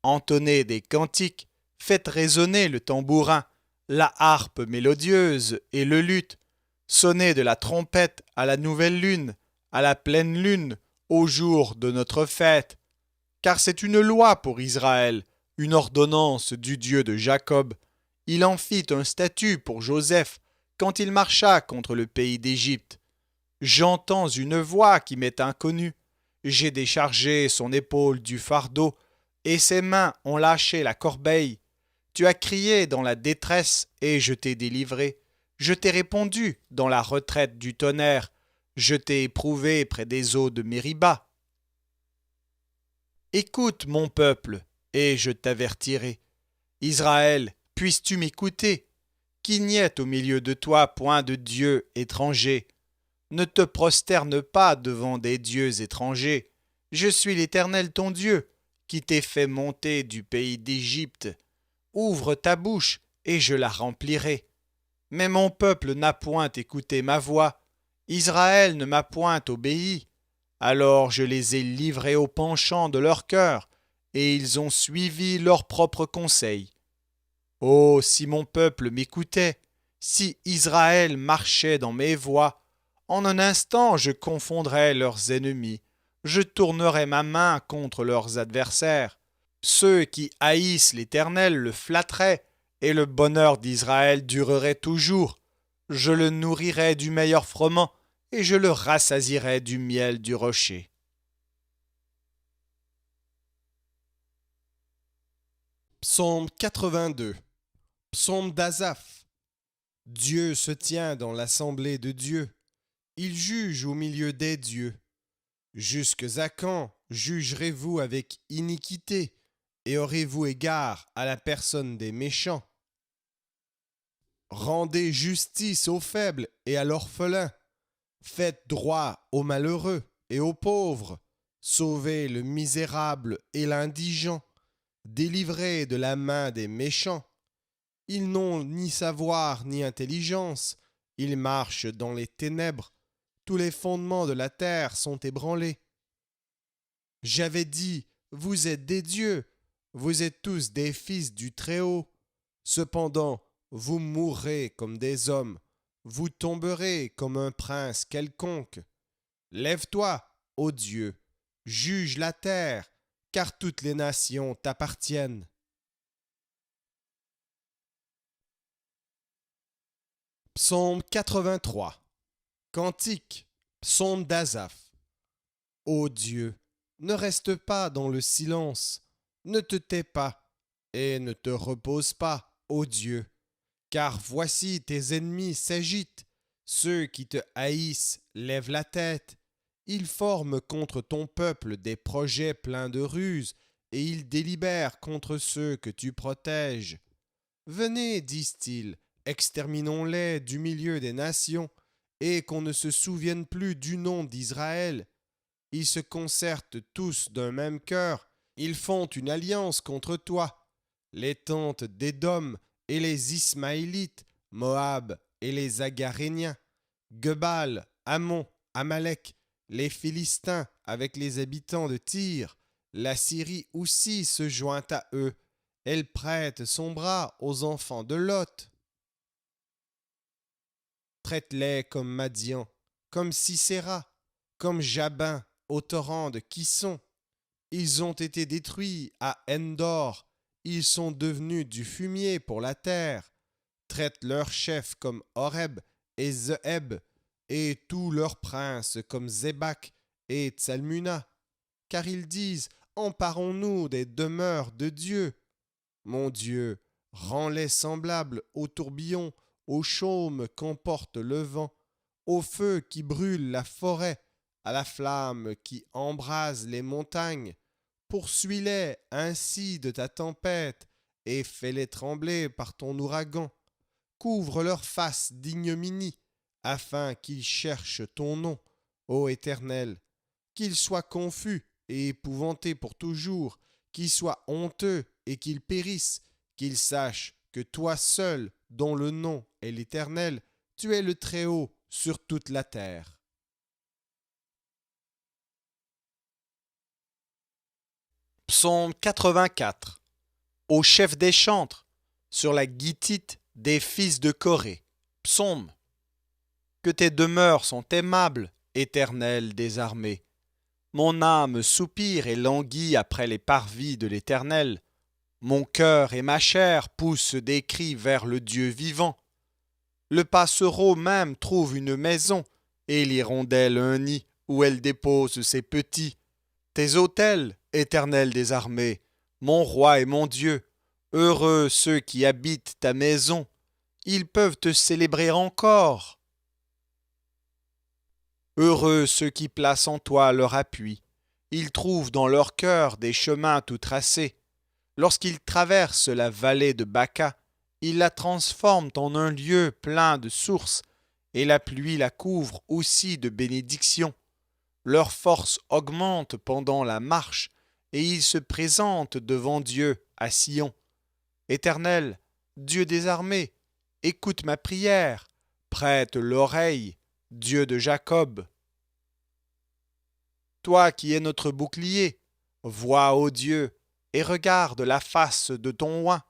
Entonnez des cantiques, faites résonner le tambourin, la harpe mélodieuse et le luth. Sonnez de la trompette à la nouvelle lune, à la pleine lune, au jour de notre fête, car c'est une loi pour Israël, une ordonnance du Dieu de Jacob. Il en fit un statut pour Joseph quand il marcha contre le pays d'Égypte. J'entends une voix qui m'est inconnue. J'ai déchargé son épaule du fardeau, et ses mains ont lâché la corbeille. Tu as crié dans la détresse, et je t'ai délivré. Je t'ai répondu dans la retraite du tonnerre. Je t'ai éprouvé près des eaux de Mériba. Écoute, mon peuple, et je t'avertirai. Israël, puisses-tu m'écouter? Qu'il n'y ait au milieu de toi point de dieu étranger. Ne te prosterne pas devant des dieux étrangers. Je suis l'Éternel ton Dieu, qui t'ai fait monter du pays d'Égypte. Ouvre ta bouche, et je la remplirai. Mais mon peuple n'a point écouté ma voix. Israël ne m'a point obéi. Alors je les ai livrés au penchant de leur cœur, et ils ont suivi leurs propres conseils. Oh, si mon peuple m'écoutait, si Israël marchait dans mes voies, en un instant je confondrais leurs ennemis, je tournerais ma main contre leurs adversaires. Ceux qui haïssent l'Éternel le flatteraient, et le bonheur d'Israël durerait toujours. Je le nourrirais du meilleur froment, et je le rassasierai du miel du rocher. Psaume 82. Psaume d'Asaph. Dieu se tient dans l'assemblée de Dieu. Il juge au milieu des dieux. Jusques à quand jugerez-vous avec iniquité et aurez-vous égard à la personne des méchants? Rendez justice aux faibles et à l'orphelin. Faites droit aux malheureux et aux pauvres. Sauvez le misérable et l'indigent. Délivrez de la main des méchants. Ils n'ont ni savoir ni intelligence. Ils marchent dans les ténèbres. Tous les fondements de la terre sont ébranlés. J'avais dit, vous êtes des dieux, vous êtes tous des fils du Très-Haut. Cependant, vous mourrez comme des hommes, vous tomberez comme un prince quelconque. Lève-toi, ô Dieu, juge la terre, car toutes les nations t'appartiennent. Psaume 83. Cantique, psaume d'Asaph. Ô Dieu, ne reste pas dans le silence, ne te tais pas, et ne te repose pas, ô Dieu, car voici tes ennemis s'agitent, ceux qui te haïssent lèvent la tête, ils forment contre ton peuple des projets pleins de ruses, et ils délibèrent contre ceux que tu protèges. Venez, disent-ils, exterminons-les du milieu des nations, et qu'on ne se souvienne plus du nom d'Israël. Ils se concertent tous d'un même cœur, ils font une alliance contre toi. Les tentes d'Édom et les Ismaélites, Moab et les Agaréniens, Gebal, Ammon, Amalek, les Philistins avec les habitants de Tyr, la Syrie aussi se joint à eux. Elle prête son bras aux enfants de Lot. Traite-les comme Madian, comme Sisera, comme Jabin, au torrent de Kisson. Ils ont été détruits à Endor, ils sont devenus du fumier pour la terre. Traite leurs chefs comme Horeb et Zeheb, et tous leurs princes comme Zébak et Tsalmuna, car ils disent, emparons-nous des demeures de Dieu. Mon Dieu, rends-les semblables au tourbillon, au chaume qu'emporte le vent, au feu qui brûle la forêt, à la flamme qui embrase les montagnes. Poursuis-les ainsi de ta tempête, et fais-les trembler par ton ouragan. Couvre leur face d'ignominie, afin qu'ils cherchent ton nom, ô Éternel. Qu'ils soient confus et épouvantés pour toujours, qu'ils soient honteux et qu'ils périssent, qu'ils sachent que toi seul, dont le nom est l'Éternel, tu es le Très-Haut sur toute la terre. Psaume 84. Au chef des chantres, sur la guitite des fils de Corée. Psaume. Que tes demeures sont aimables, Éternel des armées. Mon âme soupire et languit après les parvis de l'Éternel. Mon cœur et ma chair poussent des cris vers le Dieu vivant. Le passereau même trouve une maison, et l'hirondelle un nid où elle dépose ses petits. Tes autels, Éternel des armées, mon roi et mon Dieu, heureux ceux qui habitent ta maison, ils peuvent te célébrer encore. Heureux ceux qui placent en toi leur appui, ils trouvent dans leur cœur des chemins tout tracés. Lorsqu'ils traversent la vallée de Baca, ils la transforment en un lieu plein de sources, et la pluie la couvre aussi de bénédictions. Leur force augmente pendant la marche, et ils se présentent devant Dieu à Sion. Éternel, Dieu des armées, écoute ma prière, prête l'oreille, Dieu de Jacob. Toi qui es notre bouclier, vois, ô Dieu, et regarde la face de ton oint.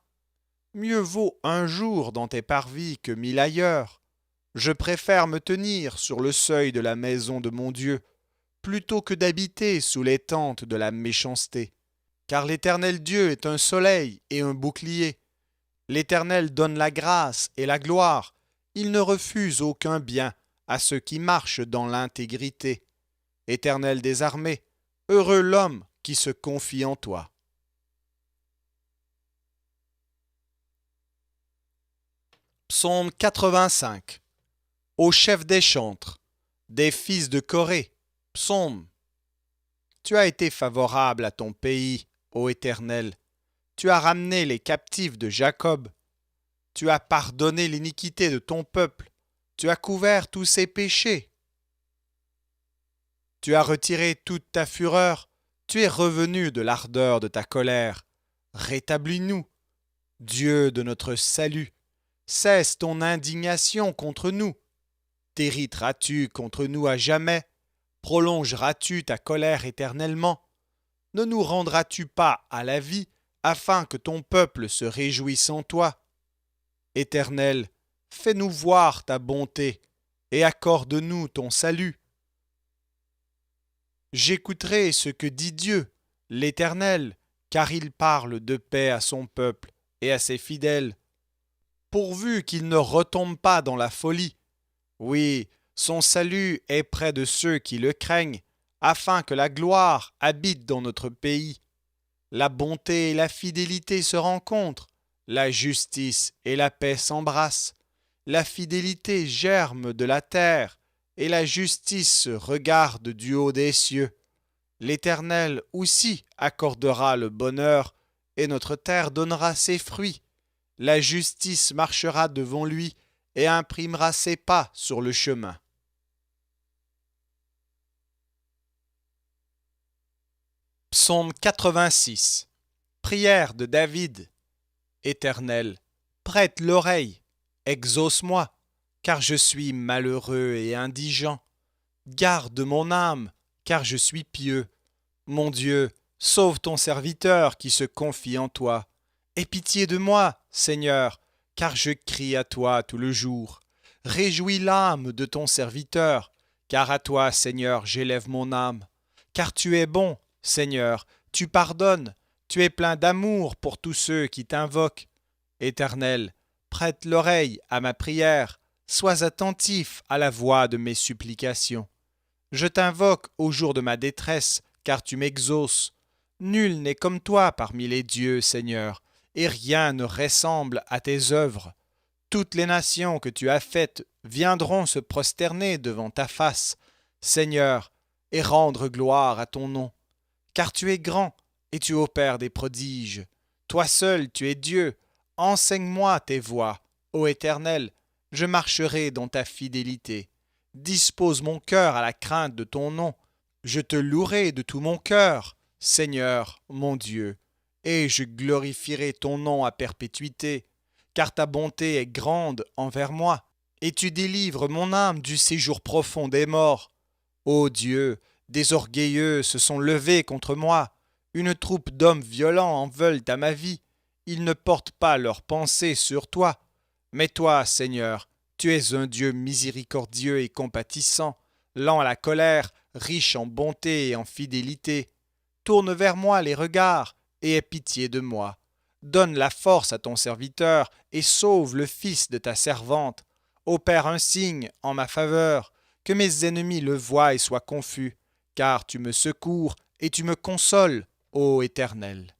Mieux vaut un jour dans tes parvis que 1000 ailleurs. Je préfère me tenir sur le seuil de la maison de mon Dieu, plutôt que d'habiter sous les tentes de la méchanceté. Car l'Éternel Dieu est un soleil et un bouclier. L'Éternel donne la grâce et la gloire. Il ne refuse aucun bien à ceux qui marchent dans l'intégrité. Éternel des armées, heureux l'homme qui se confie en toi. Psaume 85. Au chef des chantres, des fils de Corée, psaume. Tu as été favorable à ton pays, ô Éternel. Tu as ramené les captifs de Jacob. Tu as pardonné l'iniquité de ton peuple. Tu as couvert tous ses péchés. Tu as retiré toute ta fureur. Tu es revenu de l'ardeur de ta colère. Rétablis-nous, Dieu de notre salut. Cesse ton indignation contre nous. T'hériteras-tu contre nous à jamais? Prolongeras-tu ta colère éternellement? Ne nous rendras-tu pas à la vie, afin que ton peuple se réjouisse en toi? Éternel, fais-nous voir ta bonté, et accorde-nous ton salut. J'écouterai ce que dit Dieu, l'Éternel, car il parle de paix à son peuple et à ses fidèles, pourvu qu'il ne retombe pas dans la folie. Oui, son salut est près de ceux qui le craignent, afin que la gloire habite dans notre pays. La bonté et la fidélité se rencontrent, la justice et la paix s'embrassent. La fidélité germe de la terre, et la justice regarde du haut des cieux. L'Éternel aussi accordera le bonheur, et notre terre donnera ses fruits. La justice marchera devant lui, et imprimera ses pas sur le chemin. Psaume 86. Prière de David. Éternel, prête l'oreille, exauce-moi, car je suis malheureux et indigent. Garde mon âme, car je suis pieux. Mon Dieu, sauve ton serviteur qui se confie en toi. Aie pitié de moi, Seigneur, car je crie à toi tout le jour. Réjouis l'âme de ton serviteur, car à toi, Seigneur, j'élève mon âme. Car tu es bon, Seigneur, tu pardonnes, tu es plein d'amour pour tous ceux qui t'invoquent. Éternel, prête l'oreille à ma prière, sois attentif à la voix de mes supplications. Je t'invoque au jour de ma détresse, car tu m'exauces. Nul n'est comme toi parmi les dieux, Seigneur, et rien ne ressemble à tes œuvres. Toutes les nations que tu as faites viendront se prosterner devant ta face, Seigneur, et rendre gloire à ton nom. Car tu es grand, et tu opères des prodiges. Toi seul, tu es Dieu. Enseigne-moi tes voies, ô Éternel, je marcherai dans ta fidélité. Dispose mon cœur à la crainte de ton nom. Je te louerai de tout mon cœur, Seigneur, mon Dieu, et je glorifierai ton nom à perpétuité, car ta bonté est grande envers moi, et tu délivres mon âme du séjour profond des morts. Ô Dieu, des orgueilleux se sont levés contre moi, une troupe d'hommes violents en veulent à ma vie, ils ne portent pas leurs pensées sur toi. Mais toi, Seigneur, tu es un Dieu miséricordieux et compatissant, lent à la colère, riche en bonté et en fidélité. Tourne vers moi les regards et aie pitié de moi. Donne la force à ton serviteur et sauve le fils de ta servante. Opère un signe en ma faveur, que mes ennemis le voient et soient confus, car tu me secours et tu me consoles, ô Éternel.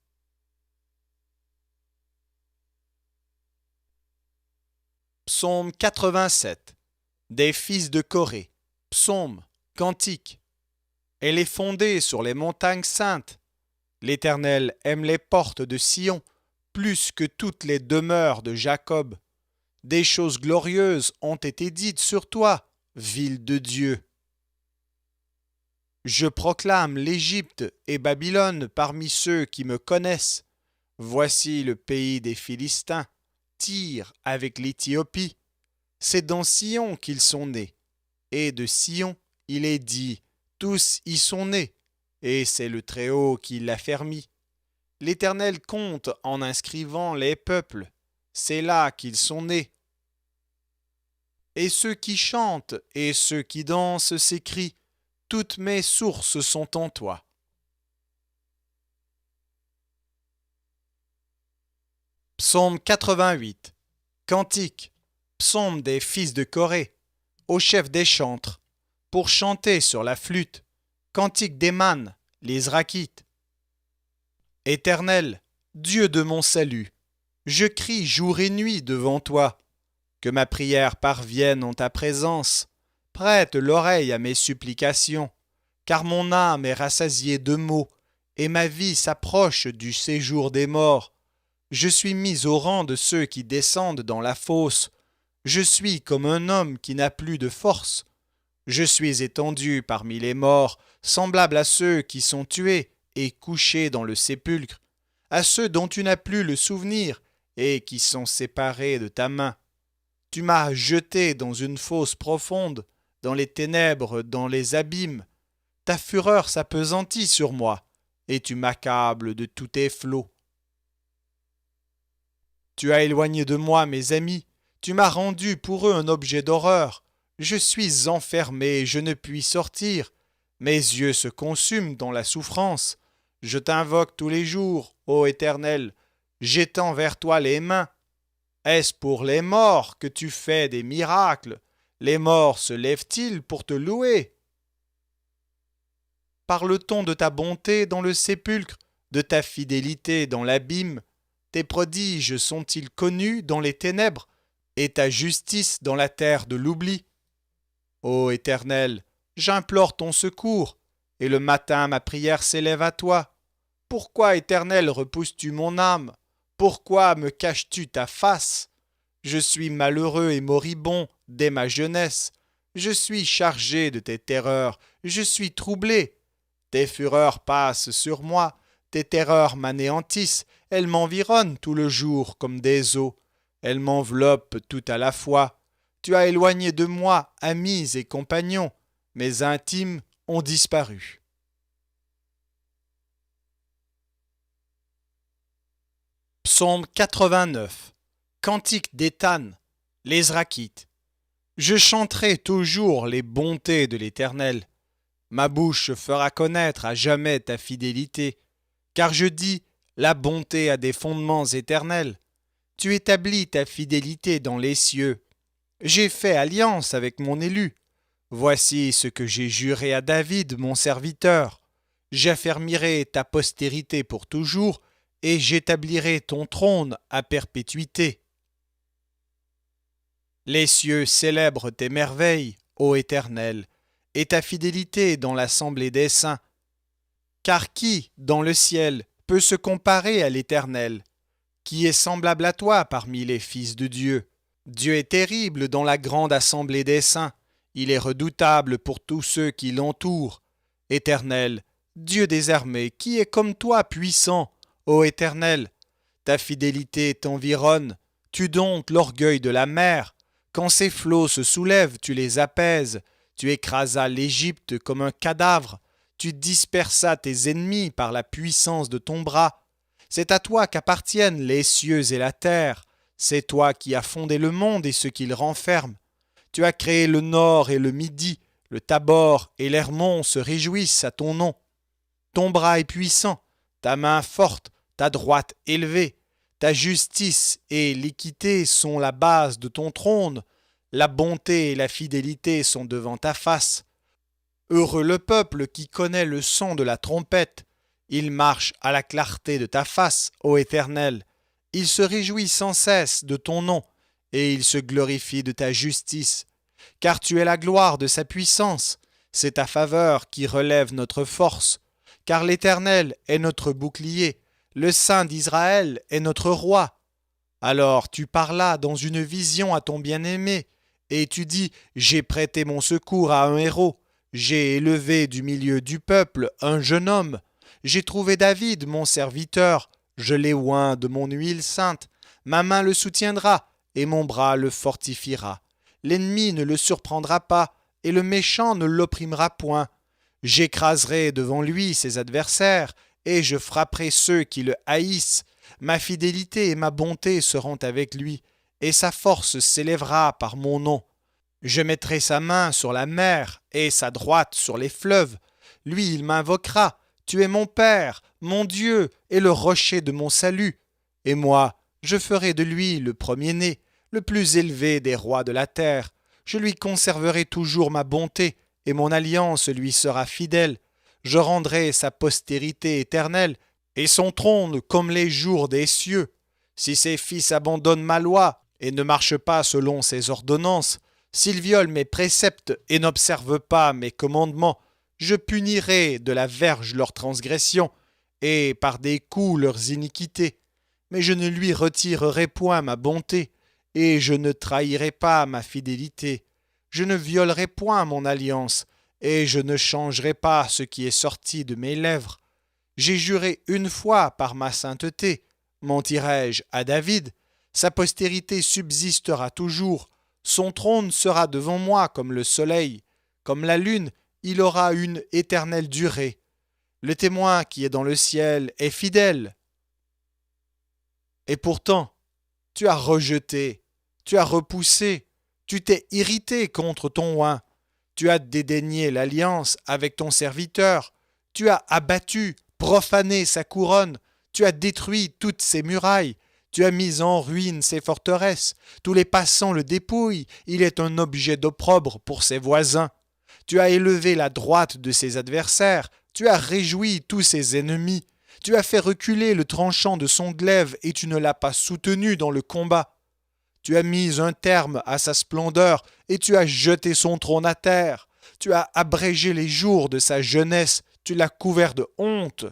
Psaume 87. Des fils de Corée. Psaume, cantique. Elle est fondée sur les montagnes saintes. L'Éternel aime les portes de Sion plus que toutes les demeures de Jacob. Des choses glorieuses ont été dites sur toi, ville de Dieu. Je proclame l'Égypte et Babylone parmi ceux qui me connaissent. Voici le pays des Philistins, Tyr avec l'Éthiopie. C'est dans Sion qu'ils sont nés. Et de Sion, il est dit, tous y sont nés. Et c'est le Très-Haut qui l'a fermi. L'Éternel compte en inscrivant les peuples. C'est là qu'ils sont nés. Et ceux qui chantent et ceux qui dansent s'écrient, toutes mes sources sont en toi. Psaume 88. Cantique. Psaume des fils de Corée. Au chef des chantres. Pour chanter sur la flûte. Cantique d'Éman, les Israélites. Éternel, Dieu de mon salut, je crie jour et nuit devant toi. Que ma prière parvienne en ta présence. Prête l'oreille à mes supplications, car mon âme est rassasiée de maux, et ma vie s'approche du séjour des morts. Je suis mis au rang de ceux qui descendent dans la fosse. Je suis comme un homme qui n'a plus de force. Je suis étendu parmi les morts, semblable à ceux qui sont tués et couchés dans le sépulcre, à ceux dont tu n'as plus le souvenir et qui sont séparés de ta main. Tu m'as jeté dans une fosse profonde, dans les ténèbres, dans les abîmes. Ta fureur s'appesantit sur moi, et tu m'accables de tous tes flots. Tu as éloigné de moi mes amis, tu m'as rendu pour eux un objet d'horreur. Je suis enfermé, je ne puis sortir. Mes yeux se consument dans la souffrance. Je t'invoque tous les jours, ô Éternel, j'étends vers toi les mains. Est-ce pour les morts que tu fais des miracles? Les morts se lèvent-ils pour te louer? Parle-t-on de ta bonté dans le sépulcre, de ta fidélité dans l'abîme? Tes prodiges sont-ils connus dans les ténèbres, et ta justice dans la terre de l'oubli? Ô Éternel, j'implore ton secours, et le matin ma prière s'élève à toi. Pourquoi, Éternel, repousses-tu mon âme? Pourquoi me caches-tu ta face? Je suis malheureux et moribond dès ma jeunesse. Je suis chargé de tes terreurs, je suis troublé. Tes fureurs passent sur moi, tes terreurs m'anéantissent, elles m'environnent tout le jour comme des eaux. Elles m'enveloppent tout à la fois. Tu as éloigné de moi amis et compagnons, mes intimes ont disparu. Psaume 89. Cantique d'Étan, les Israélites. Je chanterai toujours les bontés de l'Éternel. Ma bouche fera connaître à jamais ta fidélité, car je dis, la bonté a des fondements éternels. Tu établis ta fidélité dans les cieux. J'ai fait alliance avec mon élu. Voici ce que j'ai juré à David, mon serviteur. J'affermirai ta postérité pour toujours, et j'établirai ton trône à perpétuité. Les cieux célèbrent tes merveilles, ô Éternel, et ta fidélité dans l'assemblée des saints. Car qui, dans le ciel, peut se comparer à l'Éternel? Qui est semblable à toi parmi les fils de Dieu? Dieu est terrible dans la grande assemblée des saints. Il est redoutable pour tous ceux qui l'entourent. Éternel, Dieu des armées, qui est comme toi puissant, ô Éternel? Ta fidélité t'environne, tu domptes l'orgueil de la mer. Quand ses flots se soulèvent, tu les apaises. Tu écrasas l'Égypte comme un cadavre. Tu dispersas tes ennemis par la puissance de ton bras. C'est à toi qu'appartiennent les cieux et la terre. C'est toi qui as fondé le monde et ce qu'il renferme. Tu as créé le nord et le midi, Le Tabor et l'Hermon se réjouissent à ton nom. Ton bras est puissant, ta main forte, ta droite élevée. Ta justice et l'équité sont la base de ton trône. La bonté et la fidélité sont devant ta face. Heureux le peuple qui connaît le son de la trompette. Il marche à la clarté de ta face, ô Éternel. Il se réjouit sans cesse de ton nom, et il se glorifie de ta justice. Car tu es la gloire de sa puissance, c'est ta faveur qui relève notre force. Car l'Éternel est notre bouclier, le Saint d'Israël est notre roi. Alors tu parlas dans une vision à ton bien-aimé, et tu dis, j'ai prêté mon secours à un héros, j'ai élevé du milieu du peuple un jeune homme, j'ai trouvé David mon serviteur, je l'ai oint de mon huile sainte, ma main le soutiendra, et mon bras le fortifiera. L'ennemi ne le surprendra pas, et le méchant ne l'opprimera point. J'écraserai devant lui ses adversaires, et je frapperai ceux qui le haïssent. Ma fidélité et ma bonté seront avec lui, et sa force s'élèvera par mon nom. Je mettrai sa main sur la mer, et sa droite sur les fleuves. Lui, il m'invoquera. Tu es mon Père, mon Dieu, et le rocher de mon salut. Et moi, je ferai de lui le premier-né, le plus élevé des rois de la terre. Je lui conserverai toujours ma bonté, et mon alliance lui sera fidèle. Je rendrai sa postérité éternelle, et son trône comme les jours des cieux. Si ses fils abandonnent ma loi, et ne marchent pas selon ses ordonnances, s'ils violent mes préceptes et n'observent pas mes commandements, je punirai de la verge leurs transgressions, et par des coups leurs iniquités. Mais je ne lui retirerai point ma bonté, et je ne trahirai pas ma fidélité. Je ne violerai point mon alliance, et je ne changerai pas ce qui est sorti de mes lèvres. J'ai juré une fois par ma sainteté, mentirai-je à David, sa postérité subsistera toujours, son trône sera devant moi comme le soleil, comme la lune, il aura une éternelle durée. Le témoin qui est dans le ciel est fidèle. Et pourtant, tu as rejeté, tu as repoussé, tu t'es irrité contre ton oint, tu as dédaigné l'alliance avec ton serviteur, tu as abattu, profané sa couronne, tu as détruit toutes ses murailles, tu as mis en ruine ses forteresses, tous les passants le dépouillent, il est un objet d'opprobre pour ses voisins. Tu as élevé la droite de ses adversaires, tu as réjoui tous ses ennemis, tu as fait reculer le tranchant de son glaive et tu ne l'as pas soutenu dans le combat. Tu as mis un terme à sa splendeur et tu as jeté son trône à terre. Tu as abrégé les jours de sa jeunesse, tu l'as couvert de honte.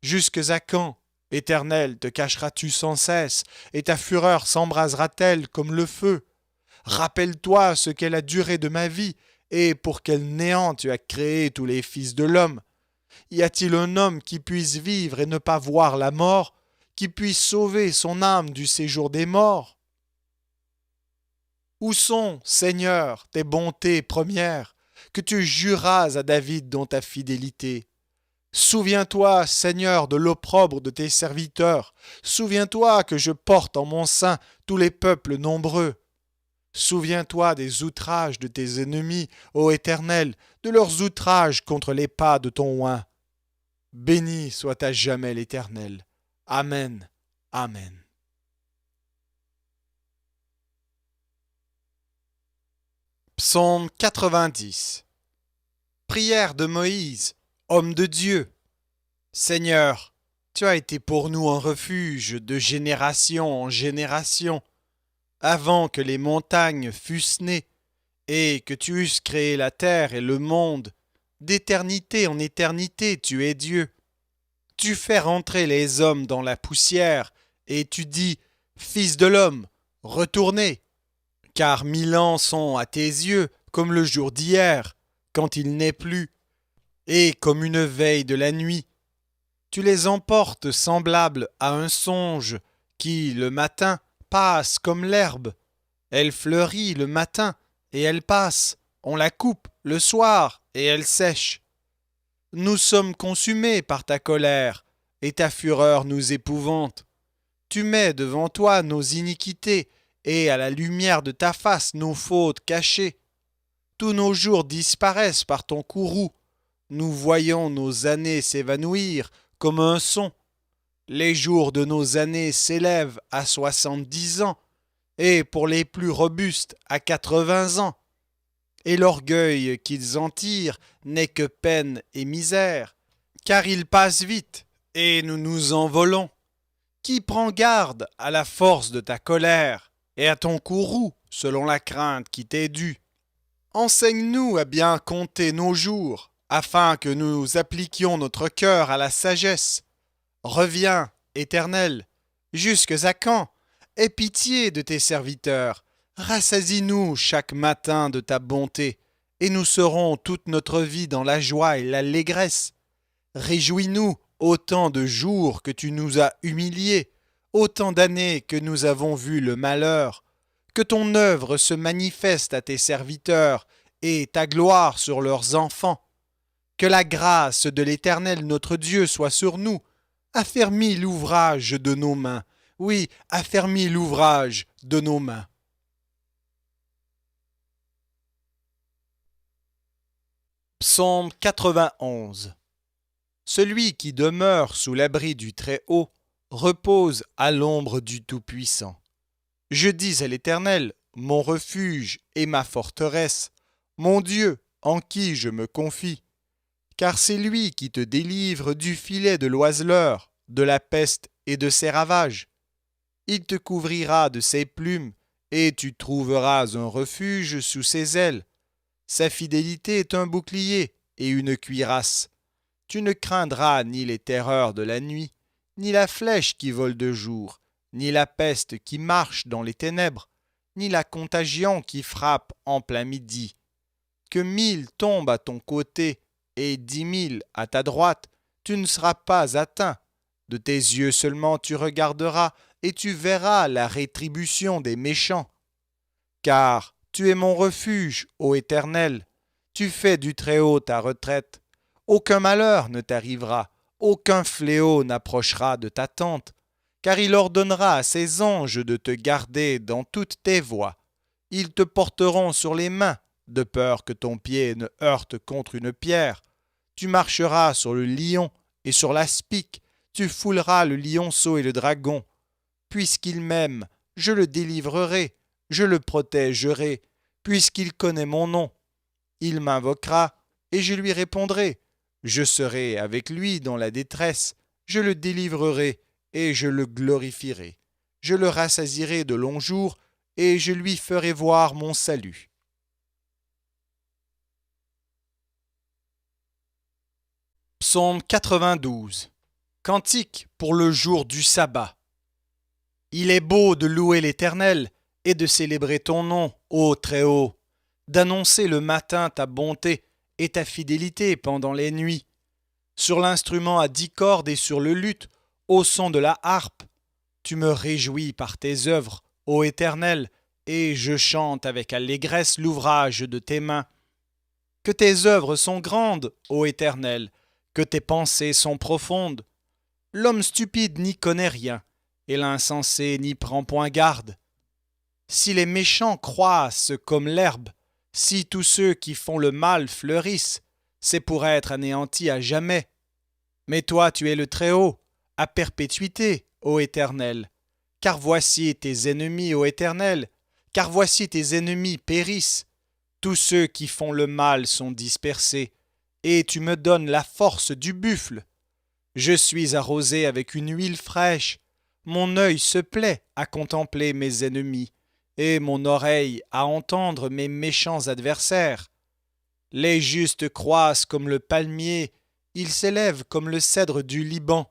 Jusques à quand, Éternel, te cacheras-tu sans cesse, et ta fureur s'embrasera-t-elle comme le feu? Rappelle-toi ce qu'est la durée de ma vie, et pour quel néant tu as créé tous les fils de l'homme. Y a-t-il un homme qui puisse vivre et ne pas voir la mort, qui puisse sauver son âme du séjour des morts? Où sont, Seigneur, tes bontés premières, que tu juras à David dans ta fidélité? Souviens-toi, Seigneur, de l'opprobre de tes serviteurs. Souviens-toi que je porte en mon sein tous les peuples nombreux. Souviens-toi des outrages de tes ennemis, ô Éternel, de leurs outrages contre les pas de ton oint. Béni soit à jamais l'Éternel. Amen. Amen. Psaume 90. Prière de Moïse, homme de Dieu. Seigneur, tu as été pour nous un refuge de génération en génération, avant que les montagnes fussent nées, et que tu eusses créé la terre et le monde. D'éternité en éternité, tu es Dieu. Tu fais rentrer les hommes dans la poussière, et tu dis, Fils de l'homme, retournez. Car 1000 ans sont à tes yeux comme le jour d'hier, quand il n'est plus, et comme une veille de la nuit. Tu les emportes semblables à un songe qui, le matin, passe comme l'herbe. Elle fleurit le matin, et elle passe. On la coupe le soir, et elle sèche. Nous sommes consumés par ta colère, et ta fureur nous épouvante. Tu mets devant toi nos iniquités, et à la lumière de ta face nos fautes cachées. Tous nos jours disparaissent par ton courroux. Nous voyons nos années s'évanouir comme un son. Les jours de nos années s'élèvent à 70 ans, et pour les plus robustes à 80 ans. Et l'orgueil qu'ils en tirent n'est que peine et misère, car ils passent vite, et nous nous envolons. Qui prend garde à la force de ta colère, et à ton courroux, selon la crainte qui t'est due? Enseigne-nous à bien compter nos jours, afin que nous appliquions notre cœur à la sagesse. Reviens, Éternel, jusques à quand? Aie pitié de tes serviteurs, rassasie-nous chaque matin de ta bonté, et nous serons toute notre vie dans la joie et l'allégresse. Réjouis-nous autant de jours que tu nous as humiliés, autant d'années que nous avons vu le malheur. Que ton œuvre se manifeste à tes serviteurs, et ta gloire sur leurs enfants. Que la grâce de l'Éternel notre Dieu soit sur nous. Affermis l'ouvrage de nos mains. Oui, affermis l'ouvrage de nos mains. Psaume 91. Celui qui demeure sous l'abri du Très-Haut repose à l'ombre du Tout-Puissant. Je dis à l'Éternel, mon refuge et ma forteresse, mon Dieu en qui je me confie. Car c'est lui qui te délivre du filet de l'oiseleur, de la peste et de ses ravages. Il te couvrira de ses plumes, et tu trouveras un refuge sous ses ailes. Sa fidélité est un bouclier et une cuirasse. Tu ne craindras ni les terreurs de la nuit, ni la flèche qui vole de jour, ni la peste qui marche dans les ténèbres, ni la contagion qui frappe en plein midi. Que 1000 tombent à ton côté et 10 000 à ta droite, tu ne seras pas atteint. De tes yeux seulement tu regarderas, et tu verras la rétribution des méchants. Car tu es mon refuge, ô Éternel, tu fais du Très-Haut ta retraite. Aucun malheur ne t'arrivera, aucun fléau n'approchera de ta tente, car il ordonnera à ses anges de te garder dans toutes tes voies. Ils te porteront sur les mains, de peur que ton pied ne heurte contre une pierre. Tu marcheras sur le lion et sur l'aspic, tu fouleras le lionceau et le dragon. Puisqu'il m'aime, je le délivrerai, je le protégerai, puisqu'il connaît mon nom. Il m'invoquera, et je lui répondrai. Je serai avec lui dans la détresse, je le délivrerai, et je le glorifierai. Je le rassasierai de longs jours, et je lui ferai voir mon salut. Psaume 92. Cantique pour le jour du sabbat. Il est beau de louer l'Éternel et de célébrer ton nom, ô Très-Haut, d'annoncer le matin ta bonté et ta fidélité pendant les nuits. Sur l'instrument à 10 cordes et sur le luth, au son de la harpe, tu me réjouis par tes œuvres, ô Éternel, et je chante avec allégresse l'ouvrage de tes mains. Que tes œuvres sont grandes, ô Éternel, que tes pensées sont profondes. L'homme stupide n'y connaît rien, et l'insensé n'y prend point garde. Si les méchants croissent comme l'herbe, si tous ceux qui font le mal fleurissent, c'est pour être anéantis à jamais. Mais toi, tu es le Très-Haut, à perpétuité, ô Éternel. Car voici tes ennemis, ô Éternel, car voici tes ennemis périssent. Tous ceux qui font le mal sont dispersés, et tu me donnes la force du buffle. Je suis arrosé avec une huile fraîche, mon œil se plaît à contempler mes ennemis, et mon oreille à entendre mes méchants adversaires. Les justes croissent comme le palmier, ils s'élèvent comme le cèdre du Liban.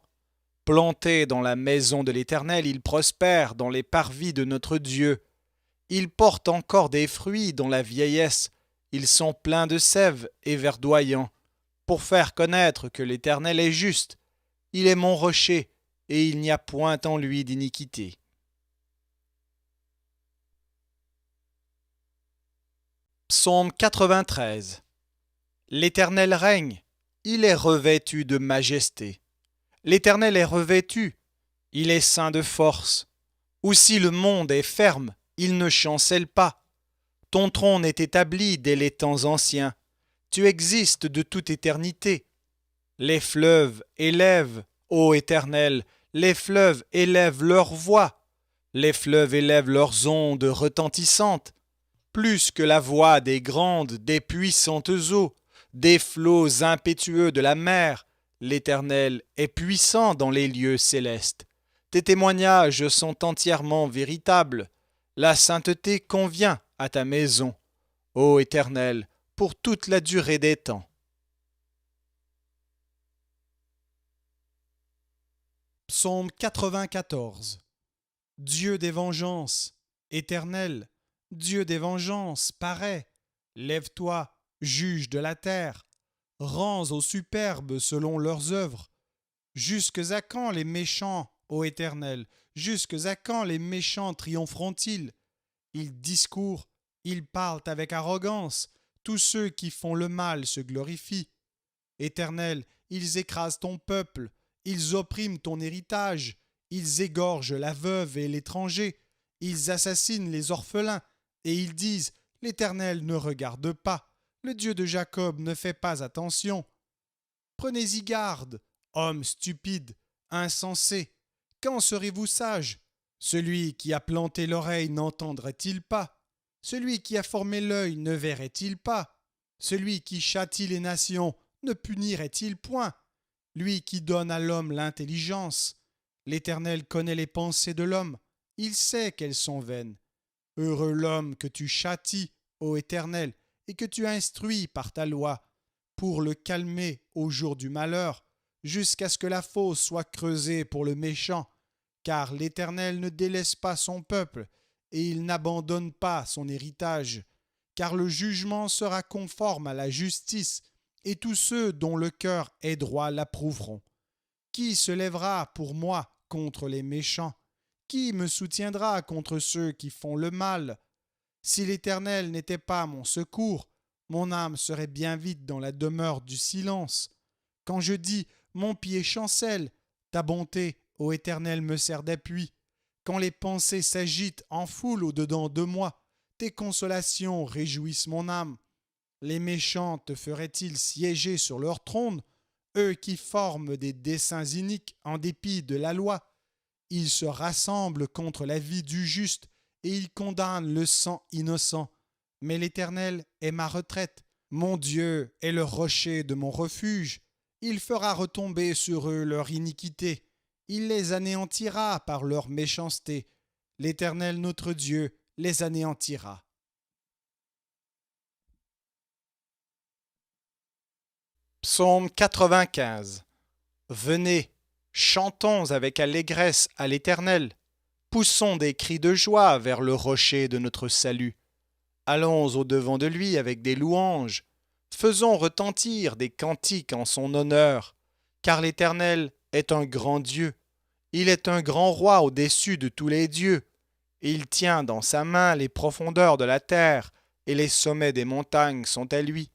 Plantés dans la maison de l'Éternel, ils prospèrent dans les parvis de notre Dieu. Ils portent encore des fruits dans la vieillesse, ils sont pleins de sève et verdoyants, pour faire connaître que l'Éternel est juste. Il est mon rocher, et il n'y a point en lui d'iniquité. Psaume 93. L'Éternel règne, il est revêtu de majesté. L'Éternel est revêtu, il est ceint de force. Aussi le monde est ferme, il ne chancelle pas. Ton trône est établi dès les temps anciens. Tu existes de toute éternité. Les fleuves élèvent, ô Éternel, les fleuves élèvent leur voix. Les fleuves élèvent leurs ondes retentissantes, plus que la voix des grandes, des puissantes eaux, des flots impétueux de la mer. L'Éternel est puissant dans les lieux célestes. Tes témoignages sont entièrement véritables. La sainteté convient à ta maison, ô Éternel, pour toute la durée des temps. Psaume 94. Dieu des vengeances, Éternel, Dieu des vengeances, parais, lève-toi, juge de la terre, rends aux superbes selon leurs œuvres. Jusques à quand les méchants, ô Éternel, jusques à quand les méchants triompheront-ils? Ils discourent, ils parlent avec arrogance, tous ceux qui font le mal se glorifient. Éternel, ils écrasent ton peuple, ils oppriment ton héritage, ils égorgent la veuve et l'étranger, ils assassinent les orphelins, et ils disent, l'Éternel ne regarde pas, le Dieu de Jacob ne fait pas attention. Prenez-y garde, hommes stupides, insensés, quand serez-vous sages? Celui qui a planté l'oreille n'entendrait-il pas? Celui qui a formé l'œil ne verrait-il pas? Celui qui châtie les nations ne punirait-il point? Lui qui donne à l'homme l'intelligence. L'Éternel connaît les pensées de l'homme, il sait qu'elles sont vaines. Heureux l'homme que tu châties, ô Éternel, et que tu instruis par ta loi, pour le calmer au jour du malheur, jusqu'à ce que la fosse soit creusée pour le méchant. Car l'Éternel ne délaisse pas son peuple, et il n'abandonne pas son héritage. Car le jugement sera conforme à la justice, et tous ceux dont le cœur est droit l'approuveront. Qui se lèvera pour moi contre les méchants? Qui me soutiendra contre ceux qui font le mal? Si l'Éternel n'était pas mon secours, mon âme serait bien vite dans la demeure du silence. Quand je dis « mon pied chancelle », ta bonté, ô Éternel, me sert d'appui. Quand les pensées s'agitent en foule au-dedans de moi, tes consolations réjouissent mon âme. Les méchants te feraient-ils siéger sur leur trône, eux qui forment des desseins iniques en dépit de la loi? Ils se rassemblent contre la vie du juste et ils condamnent le sang innocent. Mais l'Éternel est ma retraite, mon Dieu est le rocher de mon refuge. Il fera retomber sur eux leur iniquité. Il les anéantira par leur méchanceté. L'Éternel notre Dieu les anéantira. Psaume 95. Venez, chantons avec allégresse à l'Éternel. Poussons des cris de joie vers le rocher de notre salut. Allons au-devant de lui avec des louanges. Faisons retentir des cantiques en son honneur. Car l'Éternel est un grand Dieu. Il est un grand roi au-dessus de tous les dieux. Il tient dans sa main les profondeurs de la terre, et les sommets des montagnes sont à lui.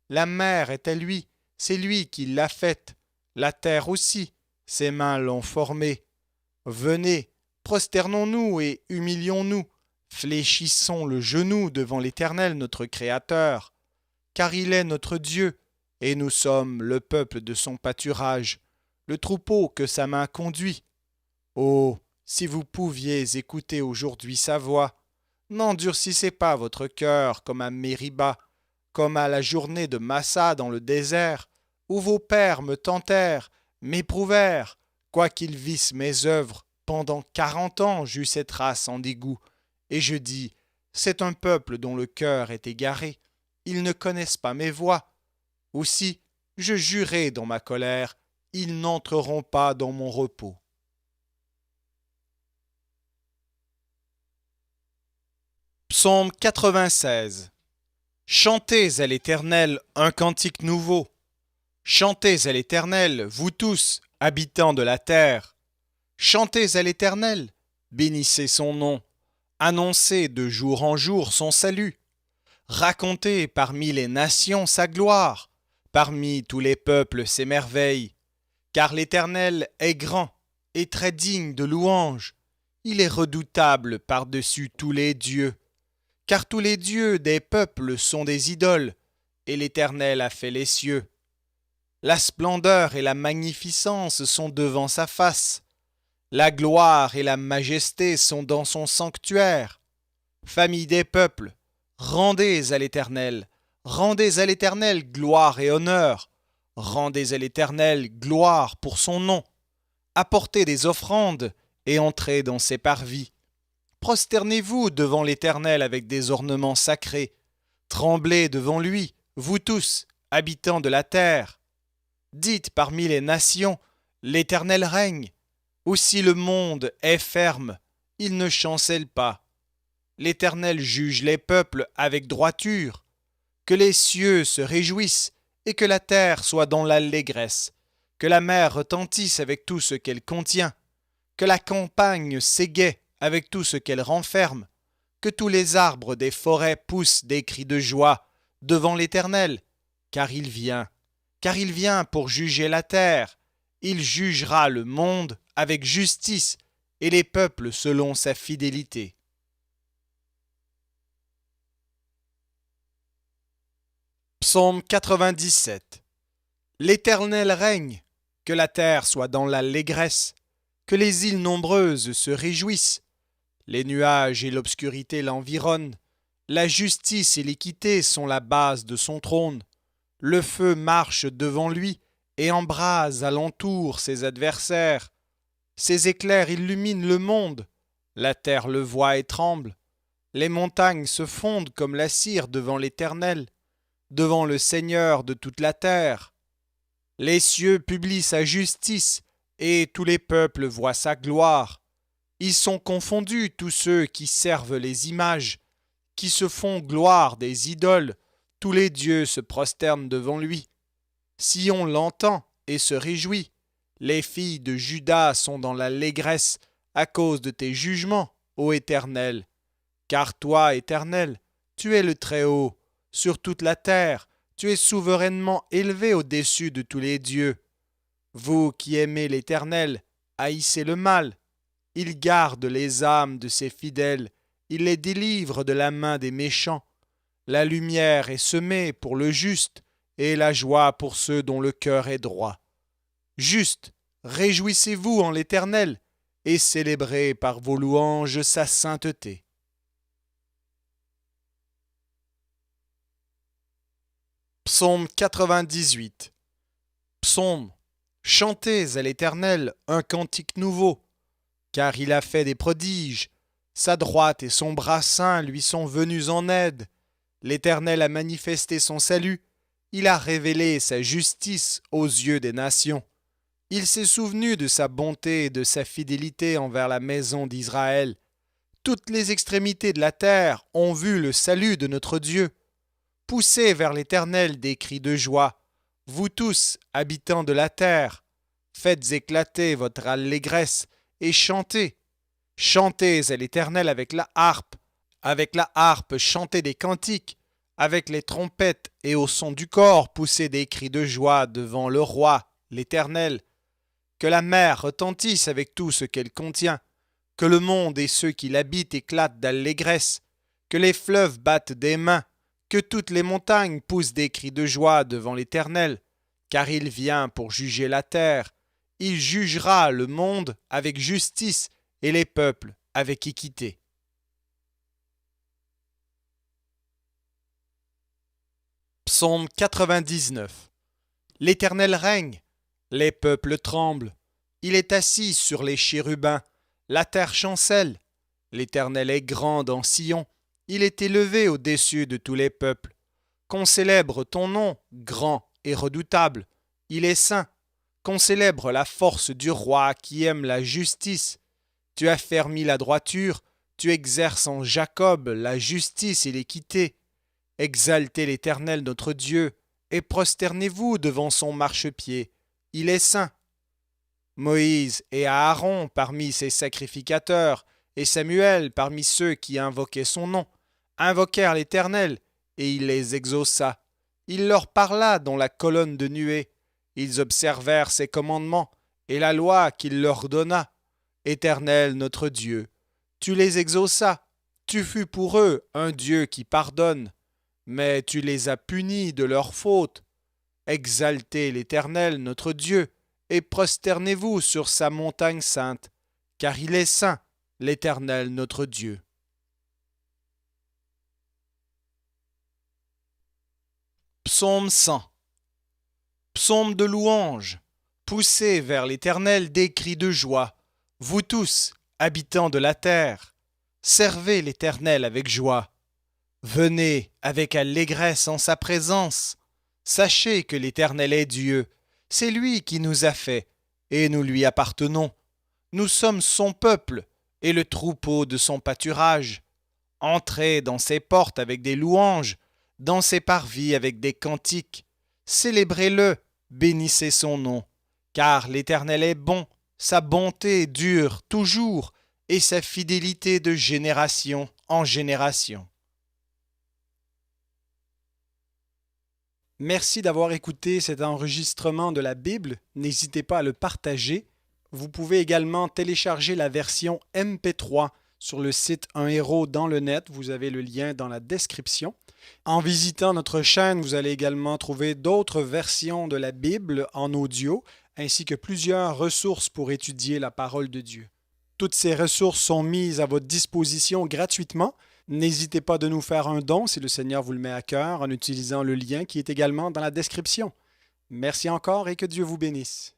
La mer est à lui, c'est lui qui l'a faite. La terre aussi, ses mains l'ont formée. Venez, prosternons-nous et humilions-nous. Fléchissons le genou devant l'Éternel notre Créateur. Car il est notre Dieu, et nous sommes le peuple de son pâturage, le troupeau que sa main conduit. Oh, si vous pouviez écouter aujourd'hui sa voix, n'endurcissez pas votre cœur comme à Mériba, comme à la journée de Massa dans le désert, où vos pères me tentèrent, m'éprouvèrent, quoiqu'ils vissent mes œuvres. Pendant 40 ans j'eus cette race en dégoût, et je dis, c'est un peuple dont le cœur est égaré, ils ne connaissent pas mes voies. Aussi, je jurai dans ma colère, ils n'entreront pas dans mon repos. Psaume 96. Chantez à l'Éternel un cantique nouveau. Chantez à l'Éternel, vous tous, habitants de la terre. Chantez à l'Éternel, bénissez son nom. Annoncez de jour en jour son salut. Racontez parmi les nations sa gloire, parmi tous les peuples ses merveilles. Car l'Éternel est grand et très digne de louange. Il est redoutable par-dessus tous les dieux. Car tous les dieux des peuples sont des idoles, et l'Éternel a fait les cieux. La splendeur et la magnificence sont devant sa face. La gloire et la majesté sont dans son sanctuaire. Famille des peuples, rendez à l'Éternel gloire et honneur. Rendez à l'Éternel gloire pour son nom. Apportez des offrandes et entrez dans ses parvis. Prosternez-vous devant l'Éternel avec des ornements sacrés. Tremblez devant lui, vous tous, habitants de la terre. Dites parmi les nations, l'Éternel règne. Aussi le monde est ferme, il ne chancelle pas. L'Éternel juge les peuples avec droiture. Que les cieux se réjouissent et que la terre soit dans l'allégresse. Que la mer retentisse avec tout ce qu'elle contient. Que la campagne s'égaie avec tout ce qu'elle renferme. Que tous les arbres des forêts poussent des cris de joie devant l'Éternel, car il vient pour juger la terre. Il jugera le monde avec justice et les peuples selon sa fidélité. Psaume 97. L'Éternel règne, que la terre soit dans l'allégresse, que les îles nombreuses se réjouissent. Les nuages et l'obscurité l'environnent, la justice et l'équité sont la base de son trône. Le feu marche devant lui et embrase alentour ses adversaires. Ses éclairs illuminent le monde, la terre le voit et tremble. Les montagnes se fondent comme la cire devant l'Éternel, devant le Seigneur de toute la terre. Les cieux publient sa justice, et tous les peuples voient sa gloire. Ils sont confondus tous ceux qui servent les images, qui se font gloire des idoles, tous les dieux se prosternent devant lui. Sion l'entend et se réjouit. Les filles de Juda sont dans l'allégresse à cause de tes jugements, ô Éternel. Car toi, Éternel, tu es le Très-Haut, sur toute la terre, tu es souverainement élevé au-dessus de tous les dieux. Vous qui aimez l'Éternel, haïssez le mal. Il garde les âmes de ses fidèles, il les délivre de la main des méchants. La lumière est semée pour le juste, et la joie pour ceux dont le cœur est droit. Juste, réjouissez-vous en l'Éternel, et célébrez par vos louanges sa sainteté. Psaume 98. Psaume. Chantez à l'Éternel un cantique nouveau, car il a fait des prodiges. Sa droite et son bras saint lui sont venus en aide. L'Éternel a manifesté son salut, il a révélé sa justice aux yeux des nations. Il s'est souvenu de sa bonté et de sa fidélité envers la maison d'Israël. Toutes les extrémités de la terre ont vu le salut de notre Dieu. Poussez vers l'Éternel des cris de joie, vous tous, habitants de la terre. Faites éclater votre allégresse et chantez. Chantez à l'Éternel avec la harpe, chantez des cantiques, avec les trompettes et au son du cor, poussez des cris de joie devant le roi, l'Éternel. Que la mer retentisse avec tout ce qu'elle contient, que le monde et ceux qui l'habitent éclatent d'allégresse, que les fleuves battent des mains, que toutes les montagnes poussent des cris de joie devant l'Éternel, car il vient pour juger la terre. Il jugera le monde avec justice et les peuples avec équité. Psaume 99. L'Éternel règne, les peuples tremblent. Il est assis sur les chérubins, la terre chancelle. L'Éternel est grand dans Sion, il est élevé au-dessus de tous les peuples. Qu'on célèbre ton nom, grand et redoutable, il est saint. Qu'on célèbre la force du roi qui aime la justice. Tu as fermi la droiture, tu exerces en Jacob la justice et l'équité. Exaltez l'Éternel notre Dieu, et prosternez-vous devant son marchepied. Il est saint. Moïse et Aaron parmi ses sacrificateurs, et Samuel parmi ceux qui invoquaient son nom, invoquèrent l'Éternel, et il les exauça. Il leur parla dans la colonne de nuée. Ils observèrent ses commandements et la loi qu'il leur donna. Éternel notre Dieu, tu les exauças, Tu fus pour eux un Dieu qui pardonne, mais tu les as punis de leurs fautes. Exaltez l'Éternel notre Dieu, et prosternez-vous sur sa montagne sainte, car il est saint, l'Éternel notre Dieu. Psaume 100. Psaume de louange. Poussez vers l'Éternel des cris de joie, vous tous, habitants de la terre. Servez l'Éternel avec joie. Venez avec allégresse en sa présence. Sachez que l'Éternel est Dieu. C'est lui qui nous a fait, et nous lui appartenons. Nous sommes son peuple, et le troupeau de son pâturage. Entrez dans ses portes avec des louanges, dans ses parvis avec des cantiques. Célébrez-le, bénissez son nom. Car l'Éternel est bon, sa bonté dure toujours, et sa fidélité de génération en génération. Merci d'avoir écouté cet enregistrement de la Bible. N'hésitez pas à le partager. Vous pouvez également télécharger la version MP3 sur le site Un Héros dans le net. Vous avez le lien dans la description. En visitant notre chaîne, vous allez également trouver d'autres versions de la Bible en audio, ainsi que plusieurs ressources pour étudier la parole de Dieu. Toutes ces ressources sont mises à votre disposition gratuitement. N'hésitez pas de nous faire un don si le Seigneur vous le met à cœur en utilisant le lien qui est également dans la description. Merci encore et que Dieu vous bénisse.